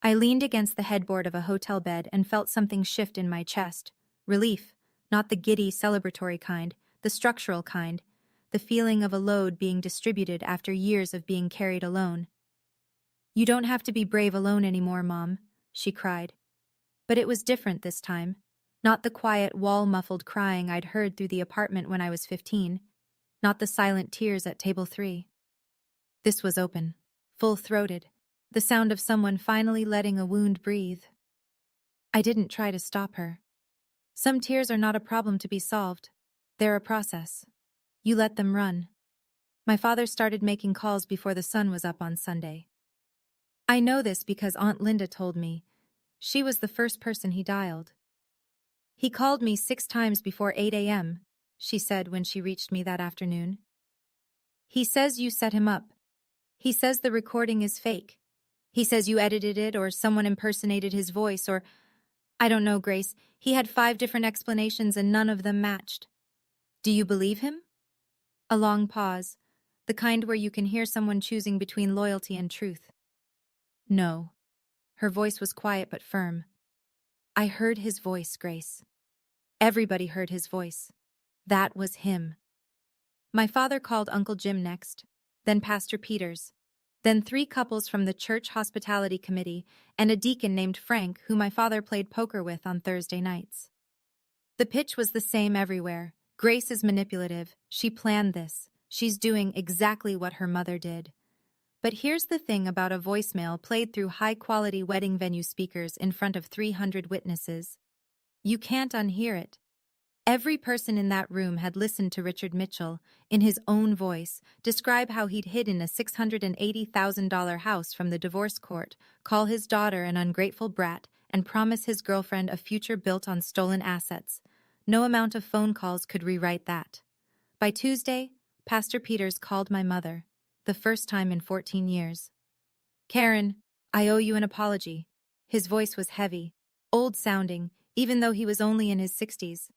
I leaned against the headboard of a hotel bed and felt something shift in my chest. Relief, not the giddy, celebratory kind, the structural kind, the feeling of a load being distributed after years of being carried alone. "You don't have to be brave alone anymore, Mom," she cried. But it was different this time. Not the quiet, wall-muffled crying I'd heard through the apartment when I was 15. Not the silent tears at table 3. This was open, full-throated, the sound of someone finally letting a wound breathe. I didn't try to stop her. Some tears are not a problem to be solved. They're a process. You let them run. My father started making calls before the sun was up on Sunday. I know this because Aunt Linda told me. She was the first person he dialed. "He called me 6 times before 8 a.m., she said when she reached me that afternoon. "He says you set him up. He says the recording is fake. He says you edited it or someone impersonated his voice or... I don't know, Grace. He had 5 different explanations and none of them matched." "Do you believe him?" A long pause, the kind where you can hear someone choosing between loyalty and truth. "No." Her voice was quiet but firm. "I heard his voice, Grace. Everybody heard his voice. That was him." My father called Uncle Jim next, then Pastor Peters, then 3 couples from the church hospitality committee and a deacon named Frank who my father played poker with on Thursday nights. The pitch was the same everywhere. Grace is manipulative. She planned this. She's doing exactly what her mother did. But here's the thing about a voicemail played through high-quality wedding venue speakers in front of 300 witnesses. You can't unhear it. Every person in that room had listened to Richard Mitchell, in his own voice, describe how he'd hidden a $680,000 house from the divorce court, call his daughter an ungrateful brat, and promise his girlfriend a future built on stolen assets. No amount of phone calls could rewrite that. By Tuesday, Pastor Peters called my mother, the first time in 14 years. "Karen, I owe you an apology." His voice was heavy, old-sounding, even though he was only in his 60s.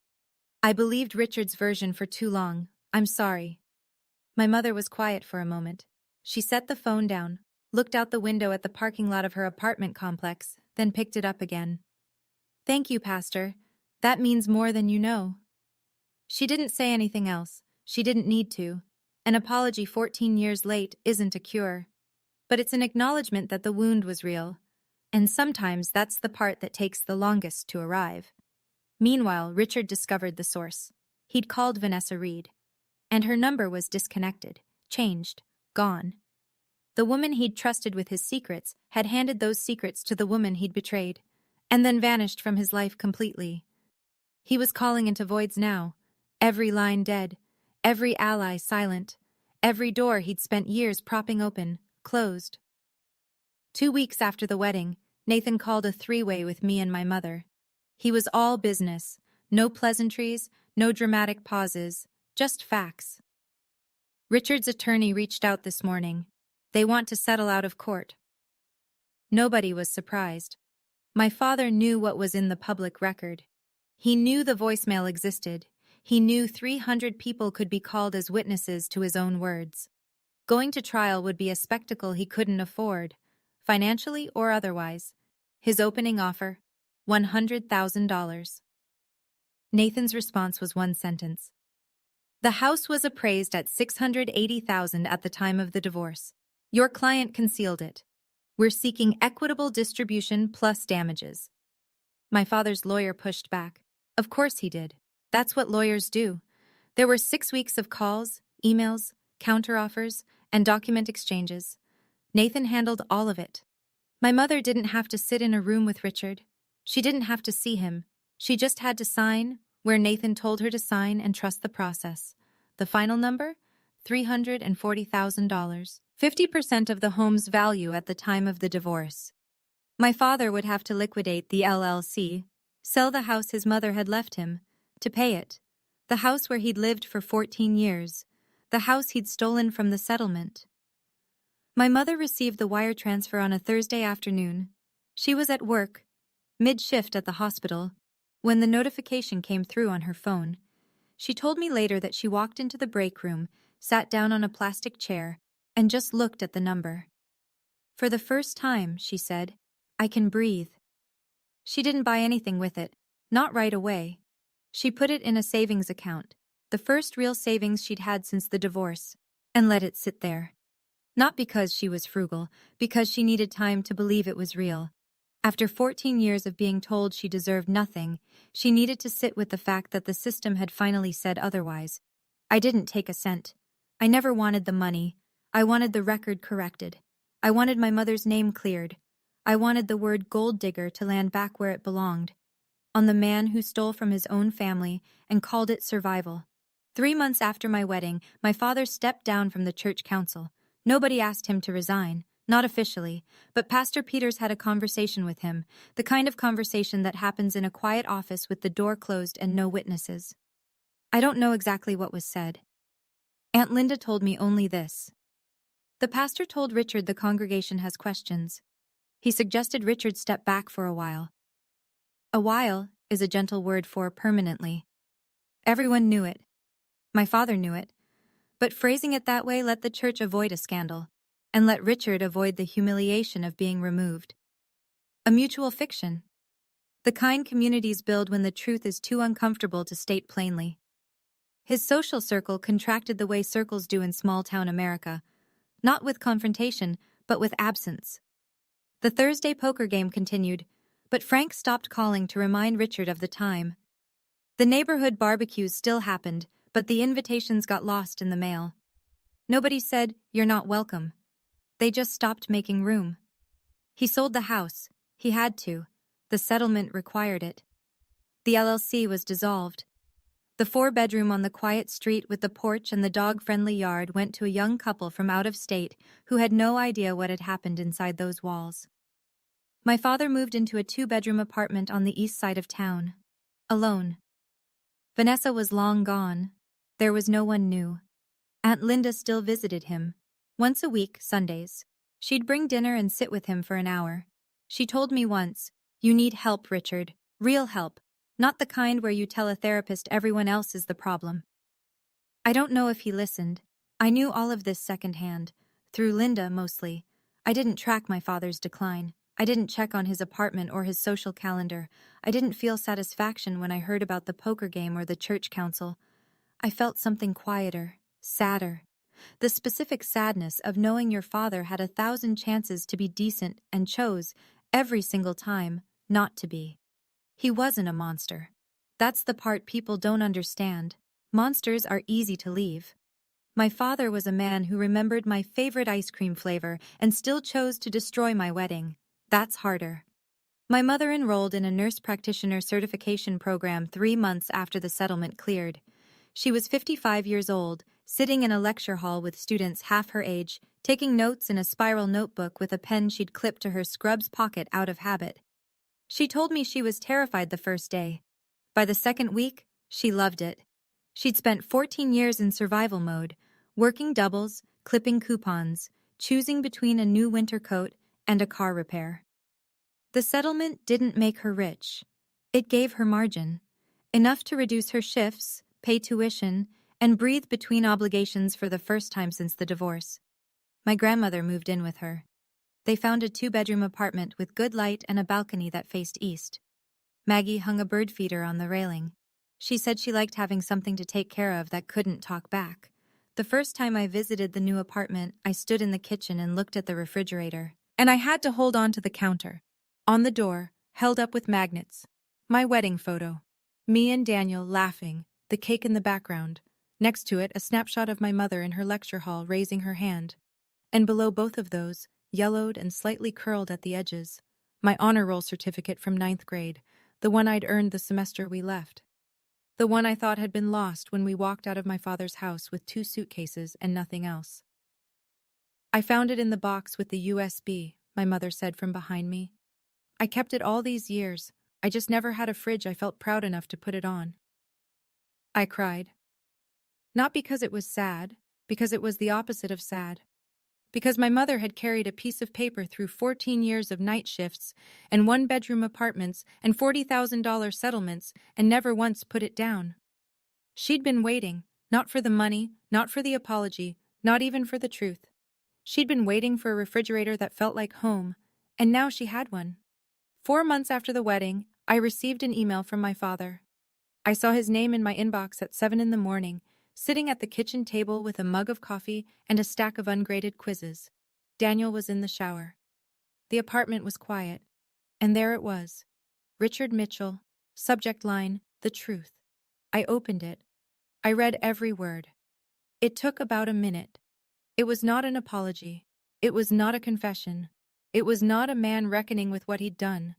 "I believed Richard's version for too long. I'm sorry." My mother was quiet for a moment. She set the phone down, looked out the window at the parking lot of her apartment complex, then picked it up again. Thank you, Pastor. That means more than you know. She didn't say anything else. She didn't need to. An apology 14 years late isn't a cure. But it's an acknowledgement that the wound was real. And sometimes that's the part that takes the longest to arrive. Meanwhile, Richard discovered the source. He'd called Vanessa Reed. And her number was disconnected, changed, gone. The woman he'd trusted with his secrets had handed those secrets to the woman he'd betrayed, and then vanished from his life completely. He was calling into voids now, every line dead, every ally silent, every door he'd spent years propping open, closed. 2 weeks after the wedding, Nathan called a three-way with me and my mother. He was all business, no pleasantries, no dramatic pauses, just facts. Richard's attorney reached out this morning. They want to settle out of court. Nobody was surprised. My father knew what was in the public record. He knew the voicemail existed. He knew 300 people could be called as witnesses to his own words. Going to trial would be a spectacle he couldn't afford, financially or otherwise. His opening offer, $100,000. Nathan's response was one sentence. The house was appraised at $680,000 at the time of the divorce. Your client concealed it. We're seeking equitable distribution plus damages. My father's lawyer pushed back. Of course he did. That's what lawyers do. There were 6 weeks of calls, emails, counteroffers, and document exchanges. Nathan handled all of it. My mother didn't have to sit in a room with Richard. She didn't have to see him. She just had to sign where Nathan told her to sign and trust the process. The final number? $340,000. 50% of the home's value at the time of the divorce. My father would have to liquidate the LLC, sell the house his mother had left him, to pay it. The house where he'd lived for 14 years. The house he'd stolen from the settlement. My mother received the wire transfer on a Thursday afternoon. She was at work, mid-shift at the hospital, when the notification came through on her phone. She told me later that she walked into the break room, sat down on a plastic chair, and just looked at the number. For the first time, she said, I can breathe. She didn't buy anything with it, not right away. She put it in a savings account, the first real savings she'd had since the divorce, and let it sit there. Not because she was frugal, because she needed time to believe it was real. After 14 years of being told she deserved nothing, she needed to sit with the fact that the system had finally said otherwise. I didn't take a cent. I never wanted the money. I wanted the record corrected. I wanted my mother's name cleared. I wanted the word Golddigger to land back where it belonged, on the man who stole from his own family and called it survival. 3 months after my wedding, my father stepped down from the church council. Nobody asked him to resign, not officially, but Pastor Peters had a conversation with him, the kind of conversation that happens in a quiet office with the door closed and no witnesses. I don't know exactly what was said. Aunt Linda told me only this. The pastor told Richard the congregation has questions. He suggested Richard step back for a while. A while is a gentle word for permanently. Everyone knew it. My father knew it. But phrasing it that way let the church avoid a scandal, and let Richard avoid the humiliation of being removed. A mutual fiction. The kind communities build when the truth is too uncomfortable to state plainly. His social circle contracted the way circles do in small-town America, not with confrontation, but with absence. The Thursday poker game continued, but Frank stopped calling to remind Richard of the time. The neighborhood barbecues still happened, but the invitations got lost in the mail. Nobody said, "You're not welcome." They just stopped making room. He sold the house. He had to. The settlement required it. The LLC was dissolved. The 4-bedroom on the quiet street with the porch and the dog-friendly yard went to a young couple from out of state who had no idea what had happened inside those walls. My father moved into a 2-bedroom apartment on the east side of town, alone. Vanessa was long gone. There was no one new. Aunt Linda still visited him. Once a week, Sundays. She'd bring dinner and sit with him for an hour. She told me once, "You need help, Richard. Real help. Not the kind where you tell a therapist everyone else is the problem." I don't know if he listened. I knew all of this secondhand, through Linda mostly. I didn't track my father's decline. I didn't check on his apartment or his social calendar. I didn't feel satisfaction when I heard about the poker game or the church council. I felt something quieter, sadder. The specific sadness of knowing your father had 1,000 chances to be decent and chose, every single time, not to be. He wasn't a monster. That's the part people don't understand. Monsters are easy to leave. My father was a man who remembered my favorite ice cream flavor and still chose to destroy my wedding. That's harder. My mother enrolled in a nurse practitioner certification program 3 months after the settlement cleared. She was 55 years old, sitting in a lecture hall with students half her age, taking notes in a spiral notebook with a pen she'd clipped to her scrubs pocket out of habit. She told me she was terrified the first day. By the second week, she loved it. She'd spent 14 years in survival mode, working doubles, clipping coupons, choosing between a new winter coat and a car repair. The settlement didn't make her rich. It gave her margin, enough to reduce her shifts, pay tuition, and breathe between obligations for the first time since the divorce. My grandmother moved in with her. They found a 2-bedroom apartment with good light and a balcony that faced east. Maggie hung a bird feeder on the railing. She said she liked having something to take care of that couldn't talk back. The first time I visited the new apartment, I stood in the kitchen and looked at the refrigerator. And I had to hold on to the counter. On the door, held up with magnets. My wedding photo. Me and Daniel laughing, the cake in the background. Next to it, a snapshot of my mother in her lecture hall raising her hand. And below both of those, yellowed and slightly curled at the edges, my honor roll certificate from 9th grade, the one I'd earned the semester we left. The one I thought had been lost when we walked out of my father's house with 2 suitcases and nothing else. I found it in the box with the USB, my mother said from behind me. I kept it all these years. I just never had a fridge I felt proud enough to put it on. I cried. Not because it was sad, because it was the opposite of sad. Because my mother had carried a piece of paper through 14 years of night shifts and 1-bedroom apartments and $40,000 settlements and never once put it down. She'd been waiting, not for the money, not for the apology, not even for the truth. She'd been waiting for a refrigerator that felt like home, and now she had one. 4 months after the wedding, I received an email from my father. I saw his name in my inbox at 7 in the morning, sitting at the kitchen table with a mug of coffee and a stack of ungraded quizzes. Daniel was in the shower. The apartment was quiet, and there it was. Richard Mitchell, subject line, the truth. I opened it. I read every word. It took about a minute. It was not an apology. It was not a confession. It was not a man reckoning with what he'd done.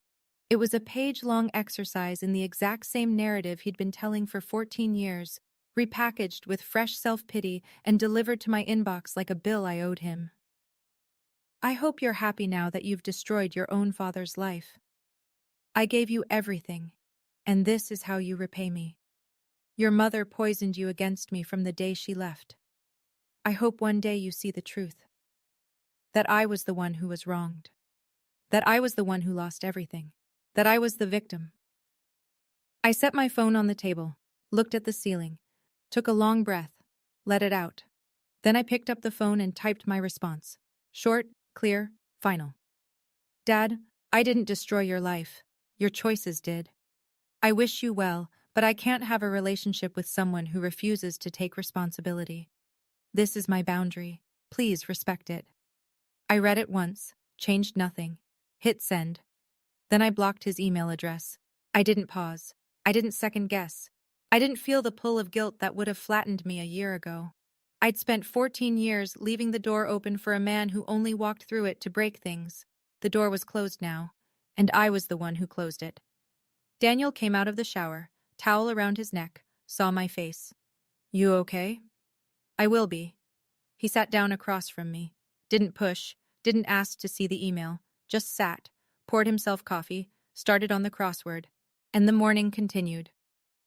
It was a page-long exercise in the exact same narrative he'd been telling for 14 years, repackaged with fresh self-pity and delivered to my inbox like a bill I owed him. I hope you're happy now that you've destroyed your own father's life. I gave you everything, and this is how you repay me. Your mother poisoned you against me from the day she left. I hope one day you see the truth. That I was the one who was wronged. That I was the one who lost everything. That I was the victim. I set my phone on the table, looked at the ceiling, took a long breath, let it out. Then I picked up the phone and typed my response. Short, clear, final. Dad, I didn't destroy your life. Your choices did. I wish you well, but I can't have a relationship with someone who refuses to take responsibility. This is my boundary. Please respect it. I read it once, changed nothing, hit send. Then I blocked his email address. I didn't pause. I didn't second guess. I didn't feel the pull of guilt that would have flattened me a year ago. I'd spent 14 years leaving the door open for a man who only walked through it to break things. The door was closed now, and I was the one who closed it. Daniel came out of the shower, towel around his neck, saw my face. You okay? I will be. He sat down across from me. Didn't push, didn't ask to see the email, just sat, poured himself coffee, started on the crossword, and the morning continued.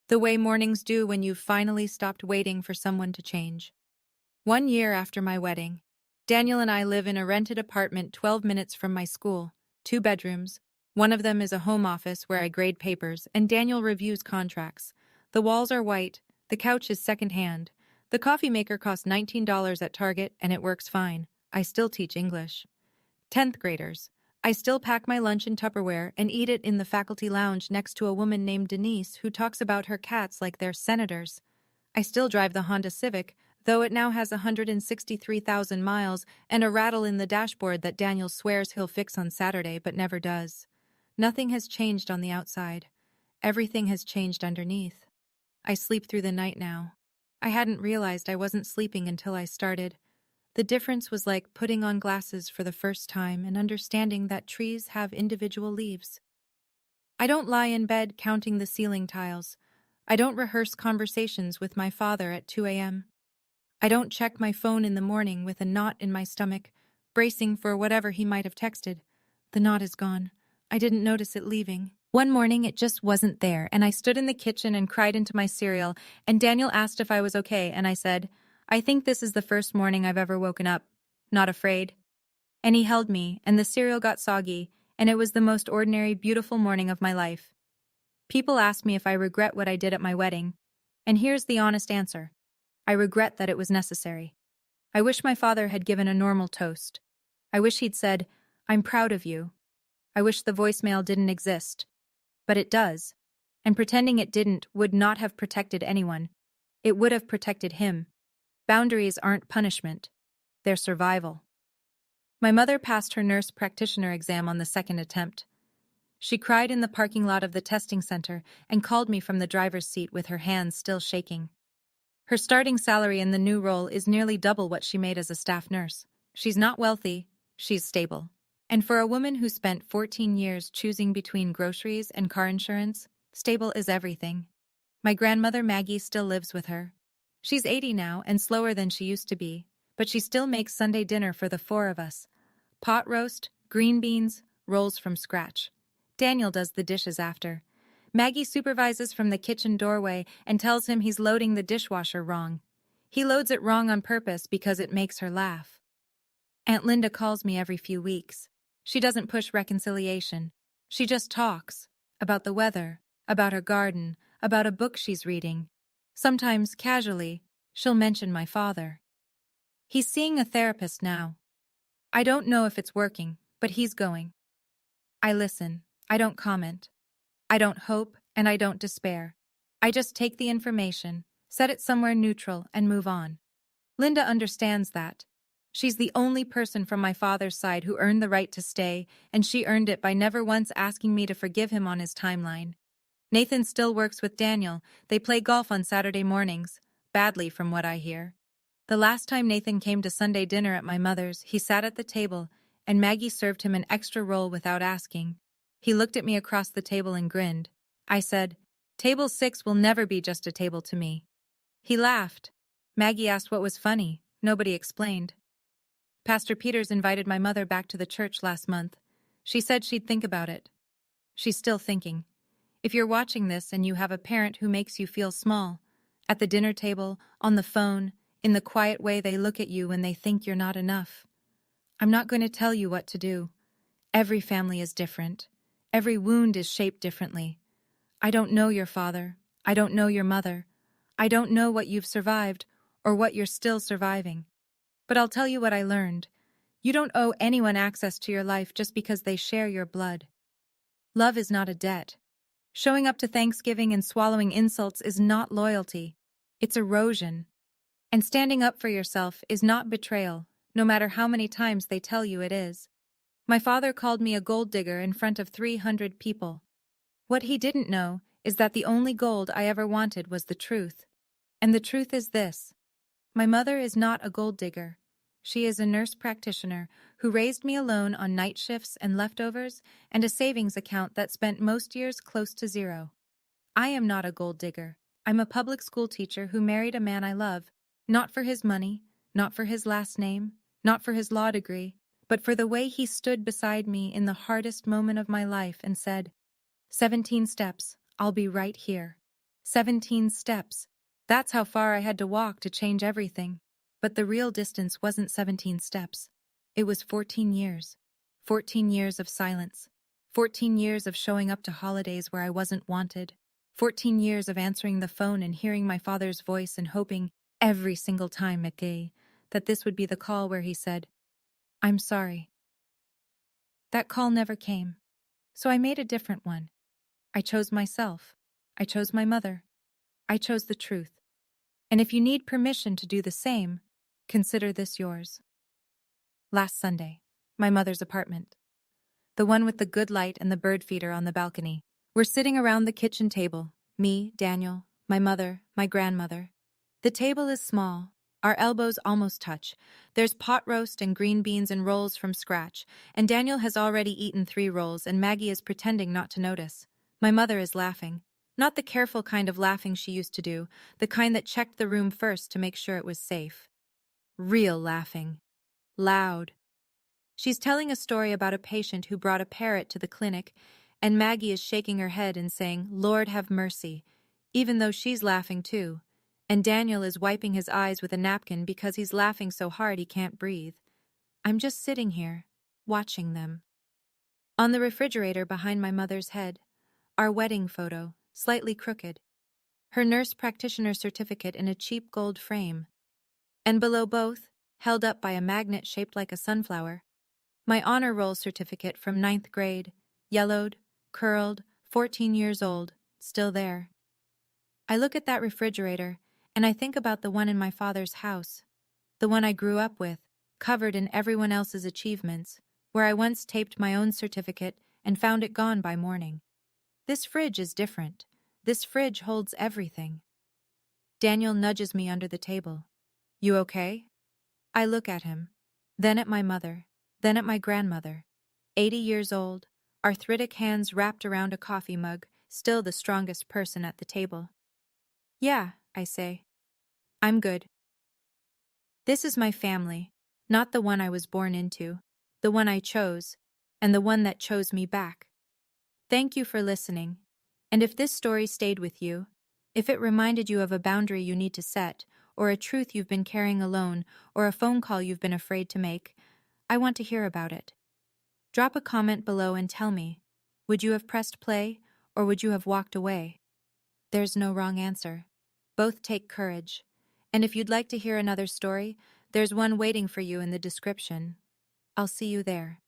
The way mornings do when you've finally stopped waiting for someone to change. 1 year after my wedding, Daniel and I live in a rented apartment 12 minutes from my school, 2 bedrooms. One of them is a home office where I grade papers and Daniel reviews contracts. The walls are white, the couch is secondhand. The coffee maker costs $19 at Target and it works fine. I still teach English. 10th graders. I still pack my lunch in Tupperware and eat it in the faculty lounge next to a woman named Denise who talks about her cats like they're senators. I still drive the Honda Civic, though it now has 163,000 miles and a rattle in the dashboard that Daniel swears he'll fix on Saturday but never does. Nothing has changed on the outside. Everything has changed underneath. I sleep through the night now. I hadn't realized I wasn't sleeping until I started. The difference was like putting on glasses for the first time and understanding that trees have individual leaves. I don't lie in bed counting the ceiling tiles. I don't rehearse conversations with my father at 2 a.m. I don't check my phone in the morning with a knot in my stomach, bracing for whatever he might have texted. The knot is gone. I didn't notice it leaving. One morning it just wasn't there, and I stood in the kitchen and cried into my cereal, and Daniel asked if I was okay, and I said, I think this is the first morning I've ever woken up, not afraid. And he held me, and the cereal got soggy, and it was the most ordinary, beautiful morning of my life. People ask me if I regret what I did at my wedding, and here's the honest answer. I regret that it was necessary. I wish my father had given a normal toast. I wish he'd said, I'm proud of you. I wish the voicemail didn't exist. But it does. And pretending it didn't would not have protected anyone. It would have protected him. Boundaries aren't punishment. They're survival. My mother passed her nurse practitioner exam on the second attempt. She cried in the parking lot of the testing center and called me from the driver's seat with her hands still shaking. Her starting salary in the new role is nearly double what she made as a staff nurse. She's not wealthy, she's stable. And for a woman who spent 14 years choosing between groceries and car insurance, stable is everything. My grandmother Maggie still lives with her. She's 80 now and slower than she used to be, but she still makes Sunday dinner for the four of us. Pot roast, green beans, rolls from scratch. Daniel does the dishes after. Maggie supervises from the kitchen doorway and tells him he's loading the dishwasher wrong. He loads it wrong on purpose because it makes her laugh. Aunt Linda calls me every few weeks. She doesn't push reconciliation. She just talks. About the weather, about her garden, about a book she's reading. Sometimes, casually, she'll mention my father. He's seeing a therapist now. I don't know if it's working, but he's going. I listen. I don't comment. I don't hope, and I don't despair. I just take the information, set it somewhere neutral, and move on. Linda understands that. She's the only person from my father's side who earned the right to stay, and she earned it by never once asking me to forgive him on his timeline. Nathan still works with Daniel. They play golf on Saturday mornings. Badly, from what I hear. The last time Nathan came to Sunday dinner at my mother's, he sat at the table, and Maggie served him an extra roll without asking. He looked at me across the table and grinned. I said, Table 6 will never be just a table to me. He laughed. Maggie asked what was funny. Nobody explained. Pastor Peters invited my mother back to the church last month. She said she'd think about it. She's still thinking. If you're watching this and you have a parent who makes you feel small, at the dinner table, on the phone, in the quiet way they look at you when they think you're not enough, I'm not going to tell you what to do. Every family is different. Every wound is shaped differently. I don't know your father. I don't know your mother. I don't know what you've survived or what you're still surviving. But I'll tell you what I learned. You don't owe anyone access to your life just because they share your blood. Love is not a debt. Showing up to Thanksgiving and swallowing insults is not loyalty. It's erosion. And standing up for yourself is not betrayal, no matter how many times they tell you it is. My father called me a gold digger in front of 300 people. What he didn't know is that the only gold I ever wanted was the truth. And the truth is this. My mother is not a gold digger. She is a nurse practitioner who raised me alone on night shifts and leftovers and a savings account that spent most years close to zero. I am not a gold digger. I'm a public school teacher who married a man I love, not for his money, not for his last name, not for his law degree, but for the way he stood beside me in the hardest moment of my life and said, 17 steps, I'll be right here. 17 steps. That's how far I had to walk to change everything. But the real distance wasn't 17 steps. It was 14 years. 14 years of silence. 14 years of showing up to holidays where I wasn't wanted. 14 years of answering the phone and hearing my father's voice and hoping every single time, McGay, that this would be the call where he said, I'm sorry. That call never came. So I made a different one. I chose myself. I chose my mother. I chose the truth. And if you need permission to do the same, consider this yours. Last Sunday, my mother's apartment. The one with the good light and the bird feeder on the balcony. We're sitting around the kitchen table. Me, Daniel, my mother, my grandmother. The table is small. Our elbows almost touch. There's pot roast and green beans and rolls from scratch, and Daniel has already eaten 3 rolls and Maggie is pretending not to notice. My mother is laughing. Not the careful kind of laughing she used to do, the kind that checked the room first to make sure it was safe. Real laughing. Loud. She's telling a story about a patient who brought a parrot to the clinic, and Maggie is shaking her head and saying, "Lord have mercy," even though she's laughing too. And Daniel is wiping his eyes with a napkin because he's laughing so hard he can't breathe. I'm just sitting here, watching them. On the refrigerator behind my mother's head, our wedding photo, slightly crooked. Her nurse practitioner certificate in a cheap gold frame. And below both, held up by a magnet shaped like a sunflower, my honor roll certificate from 9th grade, yellowed, curled, 14 years old, still there. I look at that refrigerator, and I think about the one in my father's house, the one I grew up with, covered in everyone else's achievements, where I once taped my own certificate and found it gone by morning. This fridge is different. This fridge holds everything. Daniel nudges me under the table. "You okay?" I look at him, then at my mother, then at my grandmother, 80 years old, arthritic hands wrapped around a coffee mug, still the strongest person at the table. "Yeah," I say. "I'm good." This is my family, not the one I was born into, the one I chose, and the one that chose me back. Thank you for listening. And if this story stayed with you, if it reminded you of a boundary you need to set, or a truth you've been carrying alone, or a phone call you've been afraid to make, I want to hear about it. Drop a comment below and tell me, would you have pressed play, or would you have walked away? There's no wrong answer. Both take courage. And if you'd like to hear another story, there's one waiting for you in the description. I'll see you there.